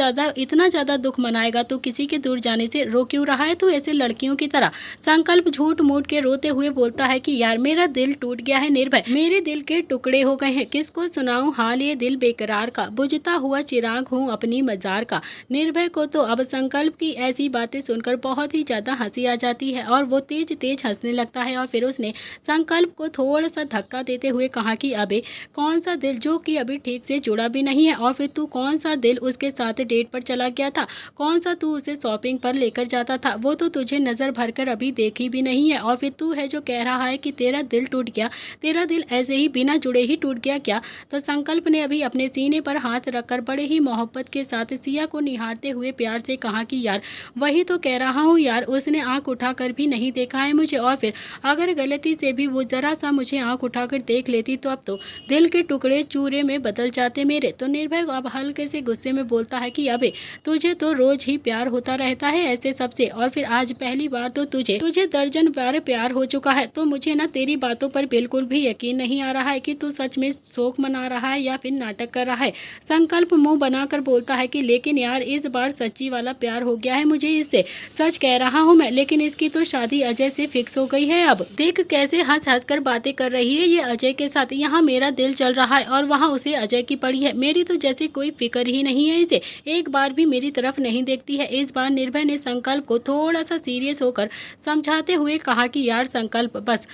ज़्यादा दुख मनाएगा तो किसी के दूर जाने से रो क्यों रहा है तू ऐसे लड़कियों की तरह। संकल्प झूठ मूठ के रोते हुए बोलता है कि यार मेरा दिल टूट गया है निर्भय, मेरे दिल के टुकड़े हो गए हैं, किसको सुनाऊं हाल ये दिल बेकरार का, बुझता हुआ चिराग हूँ अपनी मजार का। निर्भय को तो अब संकल्प की ऐसी बातें सुनकर बहुत ही ज़्यादा हंसी आ जाती है और वो तेज तेज हंसने लगता है। और फिर उसने संकल्प को थोड़ा सा धक्का देते हुए कहा कि अबे कौन सा दिल जो कि अभी ठीक से जुड़ा भी नहीं है, और फिर तू कौन सा दिल उसके साथ डेट पर चला गया था, कौन सा तू उसे शॉपिंग पर लेकर जाता था, वो तो तुझे नज़र भरकर अभी देखी भी नहीं है। और फिर तू है जो कह रहा है कि तेरा दिल टूट गया, तेरा दिल ऐसे ही बिना जुड़े ही टूट गया क्या। तो संकल्प ने अभी अपने सीने पर हाथ रखकर बड़े ही मोहब्बत के साथ सिया को निहारते हुए प्यार से कहा कि यार वही तो कह रहा हूँ यार, उसने आंख उठाकर भी नहीं देखा है मुझे, और फिर अगर गलती से भी वो जरा सा मुझे आंख उठाकर देख लेती तो अब तो दिल के टुकड़े चूरे में बदल जाते मेरे। तो निर्भय अब हल्के से गुस्से में बोलता है कि अबे तुझे तो रोज ही प्यार होता रहता है ऐसे सबसे, और फिर आज पहली बार तो तुझे दर्जन बार प्यार हो चुका है। तो मुझे ना तेरी बातों पर बिल्कुल भी यकीन नहीं आ रहा है कि तू सच में शोक मना रहा है या फिर नाटक कर रहा है। संकल्प मुंह बनाकर बोलता है कि लेकिन यार इस बार सच्ची वाला प्यार हो गया है मुझे इससे, सच कह रहा हूँ मैं, लेकिन इसकी तो शादी अजय से फिक्स हो गई है। अब देख कैसे हंस हंस कर बातें कर रही है ये अजय के साथ, यहाँ मेरा दिल चल रहा है और वहाँ उसे अजय की पड़ी है, मेरी तो जैसे कोई फिक्र ही नहीं है इसे, एक बार भी मेरी तरफ नहीं देखती है। इस बार निर्भय ने संकल्प को थोड़ा सा सीरियस होकर समझाते हुए कहा कि यार संकल्प बस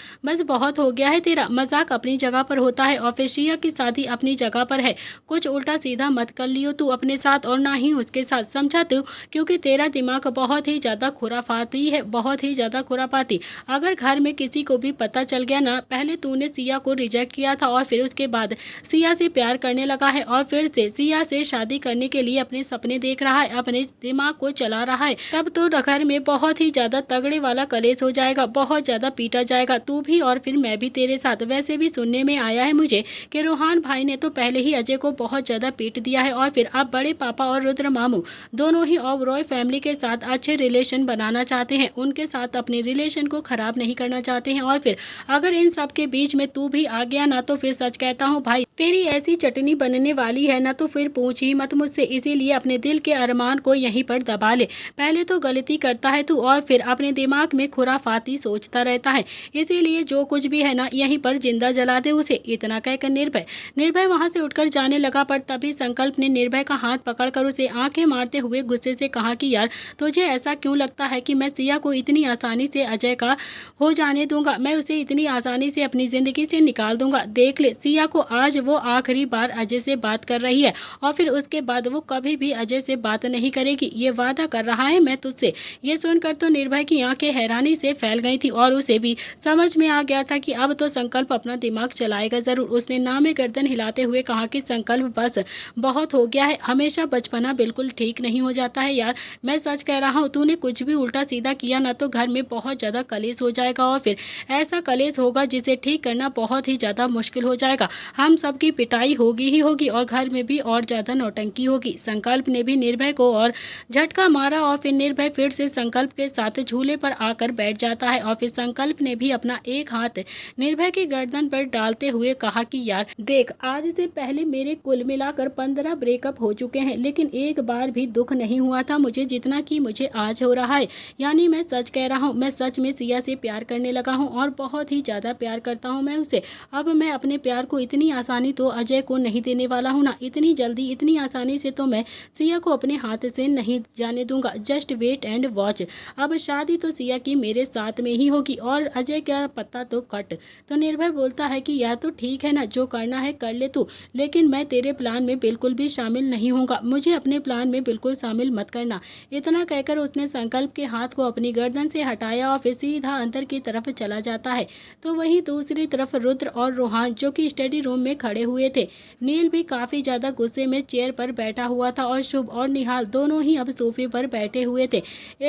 बहुत हो गया है तेरा, मजाक अपनी जगह पर होता है और फिर सिया की शादी अपनी जगह पर है, कुछ उल्टा सीधा मत कर लियो तू अपने साथ और ना ही उसके साथ, समझा तू, क्योंकि तेरा दिमाग बहुत ही ज़्यादा खुराफाती है, बहुत ही ज़्यादा खुराफाती। अगर घर में किसी को भी पता चल गया ना, पहले तूने सिया को रिजेक्ट किया था और फिर उसके बाद सिया से प्यार करने लगा है और फिर से सिया से शादी करने के लिए अपने सपने देख रहा है, अपने दिमाग को चला रहा है, तब तो घर में बहुत ही ज़्यादा तगड़े वाला कलेश हो जाएगा, बहुत ज़्यादा पीटा जाएगा तू भी और फिर मैं भी तेरे साथ। वैसे भी सुनने में आया है मुझे कि रोहान भाई ने तो पहले ही अजय को बहुत ज़्यादा पीट दिया है और फिर अब बड़े पापा और रुद्र मामू दोनों ही ओबरॉय फैमिली के साथ अच्छे रिलेशन बनाना चाहते हैं, उनके साथ अपने रिलेशन को ख़राब नहीं करना चाहते हैं। और फिर अगर इन सब के बीच में तू भी आ गया ना, तो फिर सच कहता हूँ भाई तेरी ऐसी चटनी बनने वाली है ना, तो फिर पूछ ही मत मुझसे। इसीलिए अपने दिल के अरमान को यहीं पर दबा ले, पहले तो गलती करता है तू और फिर अपने दिमाग में खुराफाती सोचता रहता है, इसीलिए जो कुछ भी है ना यहीं पर जिंदा जला दे उसे। इतना कहकर निर्भय वहां से उठकर जाने लगा, पर तभी संकल्प ने निर्भय का हाथ पकड़कर उसे आंखें मारते हुए गुस्से से कहा कि यार तुझे ऐसा क्यों लगता है कि मैं सिया को इतनी आसानी से अजय का हो जाने दूंगा, मैं उसे इतनी आसानी से अपनी ज़िंदगी से निकाल दूंगा। देख ले सिया को आज वो आखिरी बार अजय से बात कर रही है और फिर उसके बाद वो कभी भी अजय से बात नहीं करेगी, ये वादा कर रहा है मैं तुझसे। ये सुनकर तो निर्भय की आंखें हैरानी से फैल गई थी और उसे भी समझ में आ गया था कि अब तो संकल्प अपना दिमाग चलाएगा ज़रूर। उसने नामे गर्दन हिलाते हुए कहा कि संकल्प बस बहुत हो गया है, हमेशा बचपना बिल्कुल ठीक नहीं हो जाता है यार, मैं सच कह रहा हूँ, तूने कुछ भी उल्टा सीधा किया ना तो घर में बहुत ज़्यादा कलेश हो जाएगा और फिर ऐसा कलेश होगा जिसे ठीक करना बहुत ही ज़्यादा मुश्किल हो जाएगा, हम सबकी पिटाई होगी ही होगी और घर में भी और ज़्यादा नौटंकी होगी। संकल्प ने भी निर्भय को और झटका मारा और फिर निर्भय फिर से संकल्प के साथ झूले पर आकर बैठ जाता है और फिर संकल्प ने भी अपना एक हाथ निर्भय की गर्दन पर डालते हुए कहा कि यार देख, आज से पहले मेरे कुल मिलाकर 15 ब्रेकअप हो चुके हैं, लेकिन एक बार भी दुख नहीं हुआ था मुझे जितना कि मुझे आज हो रहा है। यानी मैं सच कह रहा हूँ, मैं सच में सिया से प्यार करने लगा हूँ और बहुत ही ज़्यादा प्यार करता हूँ मैं उसे। अब मैं अपने प्यार को इतनी आसानी तो अजय को नहीं देने वाला हूँ ना, इतनी जल्दी इतनी आसानी से तो मैं सिया को अपने हाथ से नहीं जाने दूंगा। Just wait and watch. अब शादी तो सिया की मेरे साथ में ही होगी और अजय का पत्ता तो कट। तो निर्भय बोलता है कि यह तो ठीक है ना, जो करना है कर ले तू, लेकिन मैं तेरे प्लान में बिल्कुल भी शामिल नहीं होऊंगा। मुझे अपने प्लान में बिल्कुल शामिल मत करना। इतना कहकर उसने संकल्प के हाथ को अपनी गर्दन से हटाया और फिर सीधा अंदर की तरफ चला जाता है। तो वहीं दूसरी तरफ रुद्र और रोहान जो कि स्टडी रूम में खड़े हुए थे। नील भी काफी ज्यादा गुस्से में चेयर पर बैठा हुआ था और शुभ और निहाल दोनों ही अब सोफे पर बैठे हुए थे।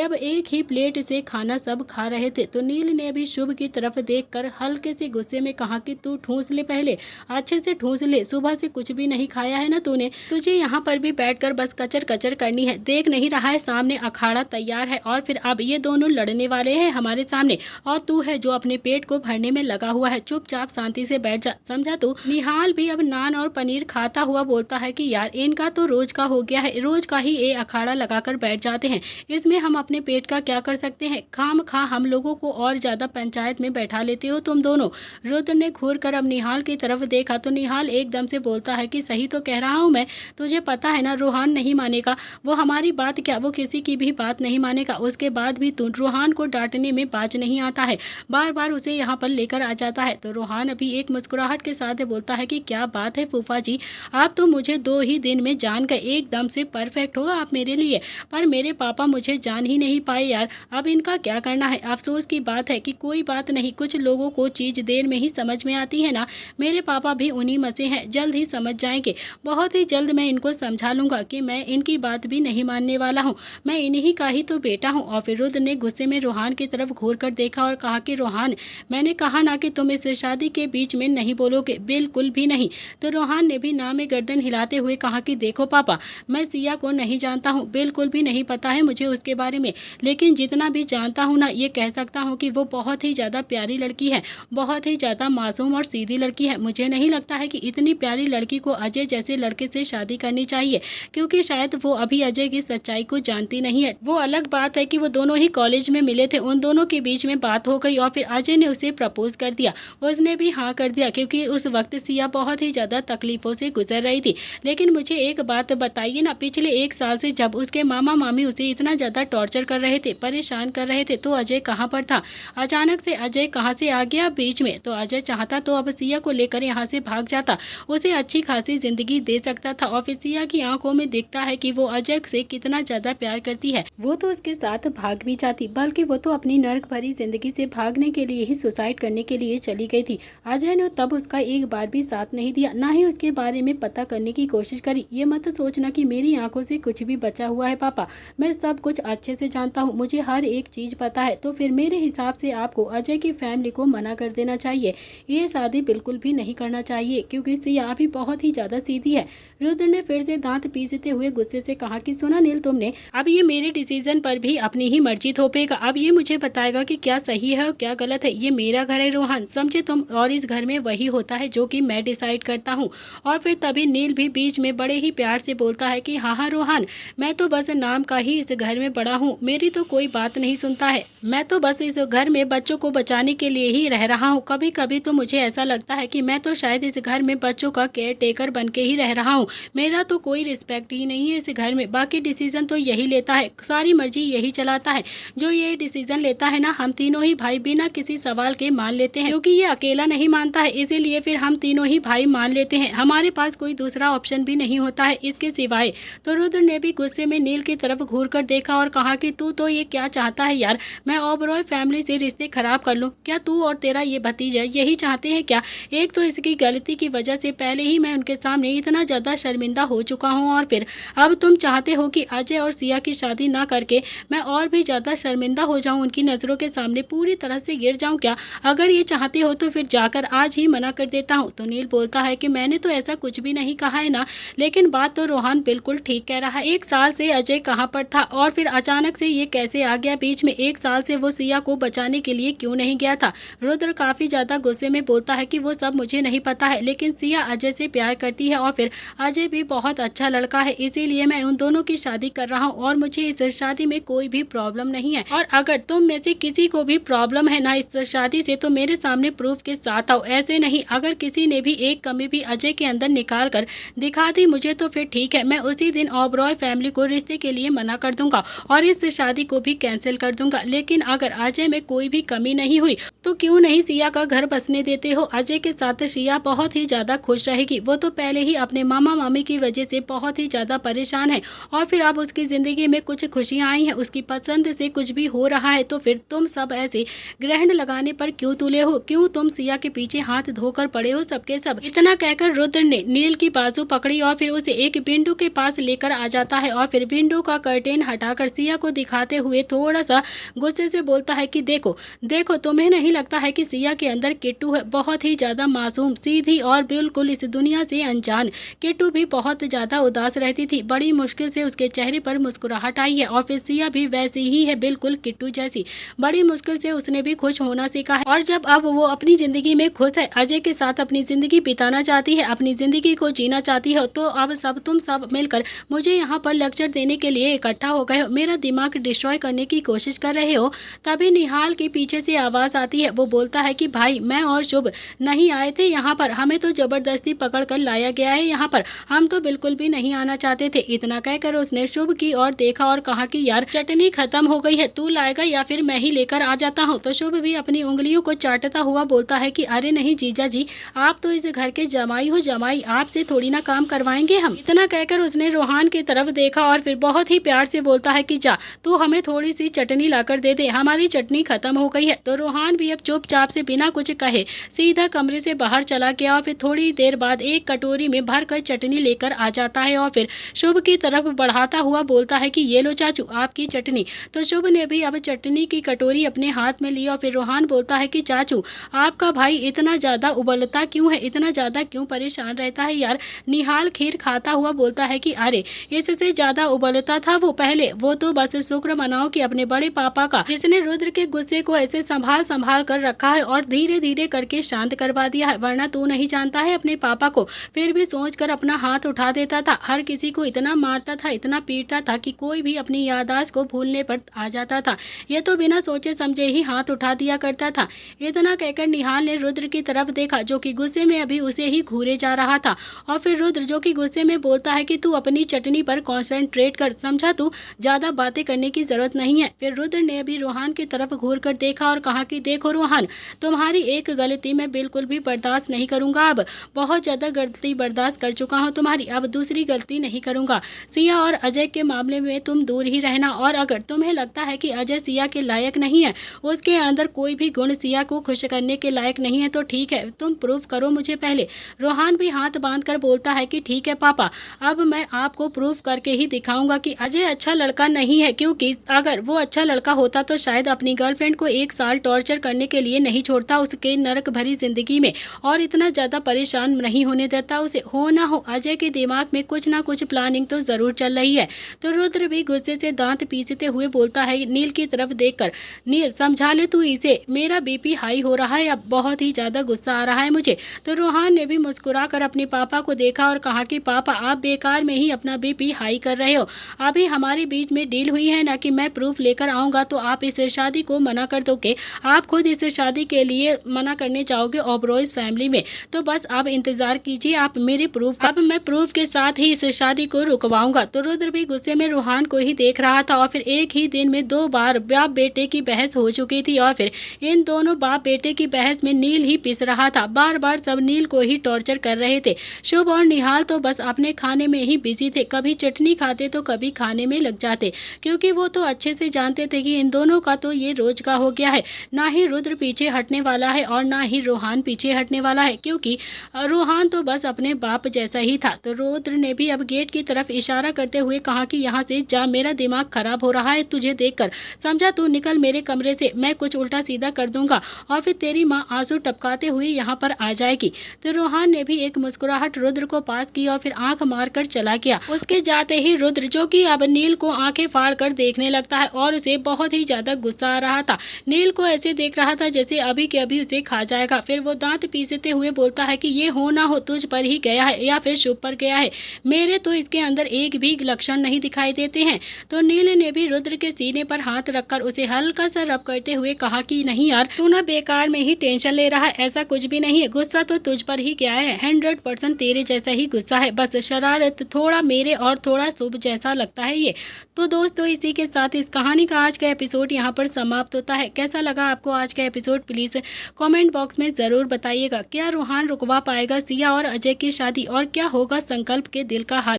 अब एक ही प्लेट से खाना सब खा रहे थे। तो नील ने अभी शुभ की तरफ देखकर हल्के से गुस्से में कहा कि तू ठूस ले, पहले अच्छे से ठूस ले, सुबह से कुछ भी नहीं खाया है ना तूने, तुझे यहाँ पर भी बैठकर बस कचर कचर करनी है। देख नहीं रहा है सामने अखाड़ा तैयार है और फिर अब ये दोनों लड़ने वाले हैं हमारे सामने, और तू है जो अपने पेट को भरने में लगा हुआ है। चुपचाप शांति से बैठ जा, समझा तू। निहाल भी अब नान और पनीर खाता हुआ बोलता है कि यार इनका तो रोज का हो गया है, रोज का ही ये अखाड़ा लगाकर बैठ जाते हैं, इसमें हम अपने पेट का क्या कर सकते हैं। खाम खा हम लोगों को और ज्यादा पंचायत में बैठा लेते हो तुम दोनों। रुद्र ने घूर कर अब निहाल की तरफ देखा तो निहाल एकदम से बोलता है कि सही तो कह रहा हूँ मैं, तुझे पता है ना रोहान नहीं मानेगा, वो हमारी बात क्या वो किसी की भी बात नहीं मानेगा। उसके बाद भी तू रोहान को डांटने में बाज नहीं आता है, बार बार उसे यहाँ पर लेकर आ जाता है। तो रोहान अभी एक मुस्कुराहट के साथ बोलता है कि क्या बात है फूफा जी, आप तो मुझे 2 ही दिन में जान गए, एकदम से परफेक्ट हो आप मेरे लिए, पर मेरे पापा मुझे जान ही नहीं पाए यार, अब इनका क्या करना है। अफसोस की बात है कि कोई बात नहीं, कुछ लोगों को चीज देर में ही समझ में आती है ना, मेरे पापा भी उन्हीं में से हैं, जल्द ही समझ जाएंगे, बहुत ही जल्द मैं इनको समझा लूंगा कि मैं इनकी बात भी नहीं मानने वाला हूँ, मैं इन्हीं का ही तो बेटा हूँ। और फिर रुद्र ने गुस्से में रोहान की तरफ घूर कर देखा और कहा कि रोहान मैंने कहा ना कि तुम इस शादी के बीच में नहीं बोलोगे, बिल्कुल भी नहीं। तो रोहान ने भी ना में गर्दन हिलाते हुए कहा कि देखो पापा, मैं सिया को नहीं जानता हूँ, बिल्कुल भी नहीं पता है मुझे उसके बारे में, लेकिन जितना भी जानता हूँ ना ये कह सकता हूँ कि वो बहुत ही ज़्यादा प्यारी लड़की है, बहुत ही ज़्यादा मासूम और सीधी लड़की है। मुझे नहीं लगता है कि इतनी प्यारी लड़की को अजय जैसे लड़के से शादी करनी चाहिए, क्योंकि शायद वो अभी अजय की सच्चाई को जानती नहीं है। वो अलग बात है कि वो दोनों ही कॉलेज में मिले थे, उन दोनों के बीच में बात हो गई और फिर अजय ने उसे प्रपोज कर दिया, उसने भी हाँ कर दिया, क्योंकि उस वक्त सिया बहुत ही ज़्यादा तकलीफों से गुजर रही थी। लेकिन मुझे एक बात बताइए ना, पिछले 1 साल से जब उसके मामा मामी उसे इतना ज़्यादा टॉर्चर कर रहे थे, परेशान कर रहे थे, तो अजय कहाँ पर था। अचानक से अजय कहाँ से आ गया बीच में। तो अजय चाहता तो अब सिया को लेकर यहाँ से भाग जाता, उसे अच्छी खासी जिंदगी दे सकता था। और फिर सिया की आंखों में दिखता है कि वो अजय से कितना ज्यादा प्यार करती है, वो तो उसके साथ भाग भी जाती, बल्कि वो तो अपनी नर्क भरी जिंदगी से भागने के लिए ही सुसाइड करने के लिए चली गई थी। अजय ने तब उसका एक बार भी साथ नहीं दिया, ना ही उसके बारे में पता करने की कोशिश करी। ये मत सोचना कि मेरी आंखों से कुछ भी बचा हुआ है पापा, मैं सब कुछ अच्छे से जानता हूँ, मुझे हर एक चीज पता है। तो फिर मेरे हिसाब से आपको अजय की फैमिली को मना कर देना चाहिए, ये शादी बिल्कुल भी नहीं करना चाहिए, क्योंकि सिया अभी बहुत ही ज्यादा सीधी है। रुद्र ने फिर से दांत पीसते हुए गुस्से से कहा कि सुना नील तुमने, अब ये मेरे डिसीजन पर भी अपनी ही मर्जी थोपेगा, अब ये मुझे बताएगा कि क्या सही है और क्या गलत है। ये मेरा घर है रोहन, समझे तुम, और इस घर में वही होता है जो कि मैं डिसाइड करता हूँ। और फिर तभी नील भी बीच में बड़े ही प्यार से बोलता है कि हाँ हाँ रोहन, मैं तो बस नाम का ही इस घर में बड़ा हूँ, मेरी तो कोई बात नहीं सुनता है, मैं तो बस इस घर में बच्चों को बचाने के लिए ही रह रहा हूँ। कभी कभी तो मुझे ऐसा लगता है कि मैं तो शायद इस घर में बच्चों का केयर टेकर बन के ही रह रहा हूँ, मेरा तो कोई रिस्पेक्ट ही नहीं है इस घर में। बाकी डिसीजन तो यही लेता है, सारी मर्जी यही चलाता है, जो ये डिसीजन लेता है ना हम तीनों ही भाई बिना किसी सवाल के मान लेते हैं, क्योंकि ये अकेला नहीं मानता है, इसीलिए फिर हम तीनों ही भाई मान लेते हैं, हमारे पास कोई दूसरा ऑप्शन भी नहीं होता है इसके सिवाय। तो रुद्र ने भी गुस्से में नील की तरफ घूर कर देखा और कहा कि तू तो ये क्या चाहता है यार, मैं ओबरॉय फैमिली से रिश्ते खराब कर लूँ क्या, तू और तेरा ये भतीजा यही चाहते हैं क्या। एक तो इसकी गलती की वजह से पहले ही मैं उनके सामने इतना ज्यादा शर्मिंदा हो चुका हूँ, और फिर अब तुम चाहते हो कि अजय और सिया की शादी ना करके मैं और भी ज्यादा शर्मिंदा हो जाऊं, उनकी नजरों के सामने पूरी तरह से गिर जाऊं क्या। अगर ये चाहते हो तो फिर जाकर आज ही मना कर देता हूं। तो नील बोलता है कि मैंने तो ऐसा कुछ भी नहीं कहा है ना, लेकिन बात तो रोहन बिल्कुल ठीक कह रहा है, 1 साल से अजय कहाँ पर था और फिर अचानक से ये कैसे आ गया बीच में, 1 साल से वो सिया को बचाने के लिए क्यों नहीं गया था। रुद्र काफी ज्यादा गुस्से में बोलता है कि वो सब मुझे नहीं पता है, लेकिन सिया अजय से प्यार करती है और फिर अजय भी बहुत अच्छा लड़का है, इसीलिए मैं उन दोनों की शादी कर रहा हूँ और मुझे इस शादी में कोई भी प्रॉब्लम नहीं है। और अगर तुम में से किसी को भी प्रॉब्लम है ना इस शादी से, तो मेरे सामने प्रूफ के साथ आओ, ऐसे नहीं अगर किसी ने भी एक कमी भी अजय के अंदर निकाल कर दिखा दी मुझे तो फिर ठीक है, मैं उसी दिन ओबरॉय फैमिली को रिश्ते के लिए मना कर दूंगा और इस शादी को भी कैंसिल कर दूंगा। लेकिन अगर अजय में कोई भी कमी नहीं हुई तो क्यों नहीं सिया का घर बसने देते हो। अजय के साथ सिया बहुत ही ज्यादा खुश रहेगी। वो तो पहले ही अपने मामा मामी की वजह से बहुत ही ज्यादा परेशान है और फिर अब उसकी जिंदगी में कुछ खुशियां आई हैं, उसकी पसंद से कुछ भी हो रहा है। तो फिर तुम सब ऐसे ग्रहण लगाने पर क्यों तुले हो, क्यों तुम सिया के पीछे हाथ धोकर पड़े हो सबके सब। इतना कहकर रुद्र ने नील की बाजू पकड़ी और फिर उसे एक विंडो के पास लेकर आ जाता है और फिर विंडो का कर्टेन हटाकर सिया को दिखाते हुए थोड़ा सा गुस्से से बोलता है कि देखो देखो, तुम्हें नहीं लगता है कि सिया के अंदर किट्टू है, बहुत ही ज्यादा मासूम, सीधी और बिल्कुल इस दुनिया से अनजान। किट्टू भी बहुत ज्यादा उदास रहती थी, बड़ी मुश्किल से उसके चेहरे पर मुस्कुराहट आई है और फिर सिया भी वैसी ही है, बिल्कुल किट्टू जैसी। बड़ी मुश्किल से उसने भी खुश होना सीखा है और जब अब वो अपनी जिंदगी में खुश है, अजय के साथ अपनी जिंदगी बिताना चाहती है, अपनी जिंदगी को जीना चाहती है, तो अब तुम सब मिलकर मुझे यहाँ पर लेक्चर देने के लिए इकट्ठा हो गए हो, मेरा दिमाग डिस्ट्रॉय करने की कोशिश कर रहे हो। तभी निहाल की पीछे से आवाज आती है। वो बोलता है कि भाई मैं और शुभ नहीं आए थे यहाँ पर, हमें तो जबरदस्ती पकड़ कर लाया गया है यहाँ पर, हम तो बिल्कुल भी नहीं आना चाहते थे। इतना कहकर उसने शुभ की ओर देखा और कहा कि यार चटनी खत्म हो गई है, तू लाएगा या फिर मैं ही लेकर आ जाता हूँ। तो शुभ भी अपनी उंगलियों को चाटता हुआ बोलता है कि अरे नहीं जीजा जी, आप तो इस घर के जमाई हो, जमाई आपसे थोड़ी ना काम करवाएंगे हम। इतना कहकर उसने रोहान की तरफ देखा और फिर बहुत ही प्यार से बोलता है कि जा तू हमें थोड़ी सी चटनी लाकर दे दे, हमारी चटनी खत्म हो गई है। तो रोहान भी अब चुपचाप से बिना कुछ कहे सीधा कमरे से बाहर चला गया और फिर थोड़ी देर बाद एक कटोरी में भरकर चटनी लेकर आ जाता है और फिर शुभ की तरफ बढ़ाता हुआ बोलता है कि ये लो चाचू आपकी चटनी। तो शुभ ने भी अब चटनी की कटोरी अपने हाथ में ली और फिर रोहान बोलता है कि चाचू आपका भाई इतना ज्यादा उबलता क्यों है, इतना ज्यादा क्यों परेशान रहता है यार। निहाल खीर खाता हुआ बोलता है कि अरे इससे ज्यादा उबलता था वो पहले, वो तो बस शुक्र मनाओ कि अपने बड़े पापा का जिसने रुद्र के गुस्से को ऐसे संभाल संभाल कर रखा है और धीरे धीरे करके शांत करवा दिया है, वरना तू नहीं जानता है अपने पापा को। फिर भी सोच कर अपना हाथ उठा देता था, हर किसी को इतना मारता था, इतना पीटता था कि कोई भी अपनी याददाश्त को भूलने पर आ जाता था, ये तो बिना सोचे समझे ही हाथ उठा दिया करता था। इतना कहकर निहाल ने रुद्र की तरफ देखा जो कि गुस्से में अभी उसे ही घूरे जा रहा था और फिर रुद्र जो कि गुस्से में बोलता है कि तू अपनी चटनी पर कॉन्सेंट्रेट कर, समझा, तू ज्यादा बातें करने की जरूरत नहीं है। फिर रुद्र ने अभी रोहान की तरफ घूर कर देखा और कहा कि देखो रोहान, तुम्हारी एक गलती मैं बिल्कुल भी बर्दाश्त नहीं करूंगा, अब बहुत ज्यादा गलती बर्दाश्त कर चुका हूं तुम्हारी, अब दूसरी गलती नहीं करूंगा। सिया और अजय के मामले में तुम दूर ही रहना और अगर तुम्हें लगता है कि अजय सिया के लायक नहीं है, उसके अंदर कोई भी गुण सिया को खुश करने के लायक नहीं है, तो ठीक है तुम प्रूफ करो मुझे पहले। रोहान भी हाथ बांध कर बोलता है कि ठीक है पापा, अब मैं आपको प्रूफ करके ही दिखाऊंगा कि अजय अच्छा लड़का नहीं है, क्योंकि अगर वो अच्छा लड़का होता तो शायद अपनी गर्लफ्रेंड को 1 साल टॉर्चर करने के लिए नहीं छोड़ता उसके नरक भरी जिंदगी में और इतना ज्यादा परेशान नहीं होने देता उसे। हो ना हो अजय के दिमाग में कुछ ना कुछ प्लानिंग तो जरूर चल रही है। तो रुद्र भी गुस्से से दांत पीसते हुए बोलता है नील की तरफ देखकर, नील समझा ले तू इसे, मेरा बीपी हाई हो रहा है, अब बहुत ही ज्यादा गुस्सा आ रहा है मुझे। तो रोहान ने भी मुस्कुरा कर अपने पापा को देखा और कहा कि पापा आप बेकार में ही अपना बीपी हाई कर रहे हो, अभी हमारे बीच में डील हुई है ना कि मैं प्रूफ लेकर आऊंगा तो आप इस शादी को मना कर दोगे, आप खुद इस शादी के लिए मना करने जाओगे ओबरॉयज फैमिली में। तो बस आप इंतजार कीजिए, आप मेरे प्रूफ, अब मैं प्रूफ के साथ ही इस शादी को रुकवाऊंगा। तो रुद्र भी गुस्से में रोहान को ही देख रहा था और फिर एक ही दिन में 2 बार बाप बेटे की बहस हो चुकी थी और फिर इन दोनों बाप बेटे की बहस में नील ही पिस रहा था, बार बार सब नील को ही टॉर्चर कर रहे थे। शुभ और निहाल तो बस अपने खाने में ही बिजी थे, कभी चटनी खाते तो कभी खाने में लग जाते, क्योंकि वो तो अच्छे से जानते थे कि इन दोनों का तो ये रोज का हो गया है, ना ही रुद्र पीछे हटने वाला है और ना ही रोहान पीछे हटने वाला है, क्योंकि रोहान तो बस अपने बाप जैसा ही था। तो रुद्र ने भी अब गेट की तरफ इशारा करते हुए कहा कि यहाँ से जा, मेरा दिमाग खराब हो रहा है तुझे देखकर, समझा, तू निकल मेरे कमरे से, मैं कुछ उल्टा सीधा कर दूंगा और फिर तेरी माँ आंसू टपकाते हुए यहाँ पर आ जाएगी। तो रोहान ने भी एक मुस्कुराहट रुद्र को पास की और फिर आंख मारकर चला गया। उसके जाते ही रुद्र जो कि अब नील को आंखें फाड़ कर देखने लगता है और उसे बहुत ही ज्यादा गुस्सा आ रहा था। नील को ऐसे देख रहा था जैसे अभी के अभी उसे खा जाएगा। फिर वो दांत पीसते हुए बोलता है कि ये हो ना हो तुझ पर ही गया है या फिर शुभ पर गया है, मेरे तो इसके अंदर एक भी लक्षण नहीं दिखाई देते हैं। तो नील ने भी रुद्र के सीने पर हाथ रखकर उसे हल्का सा रब करते हुए कहा कि नहीं यार, तू ना बेकार में ही टेंशन ले रहा है, ऐसा कुछ भी नहीं है, गुस्सा तो तुझ पर ही क्या है, 100% तेरे जैसा ही गुस्सा है, बस शरारत वक्त थोड़ा मेरे और थोड़ा शुभ जैसा लगता है ये। तो दोस्तों इसी के साथ इस कहानी का आज का एपिसोड यहाँ पर समाप्त होता है। कैसा लगा आपको आज का एपिसोड प्लीज़ कमेंट बॉक्स में ज़रूर बताइएगा। क्या रूहान रुकवा पाएगा सिया और अजय की शादी, और क्या होगा संकल्प के दिल का हाल,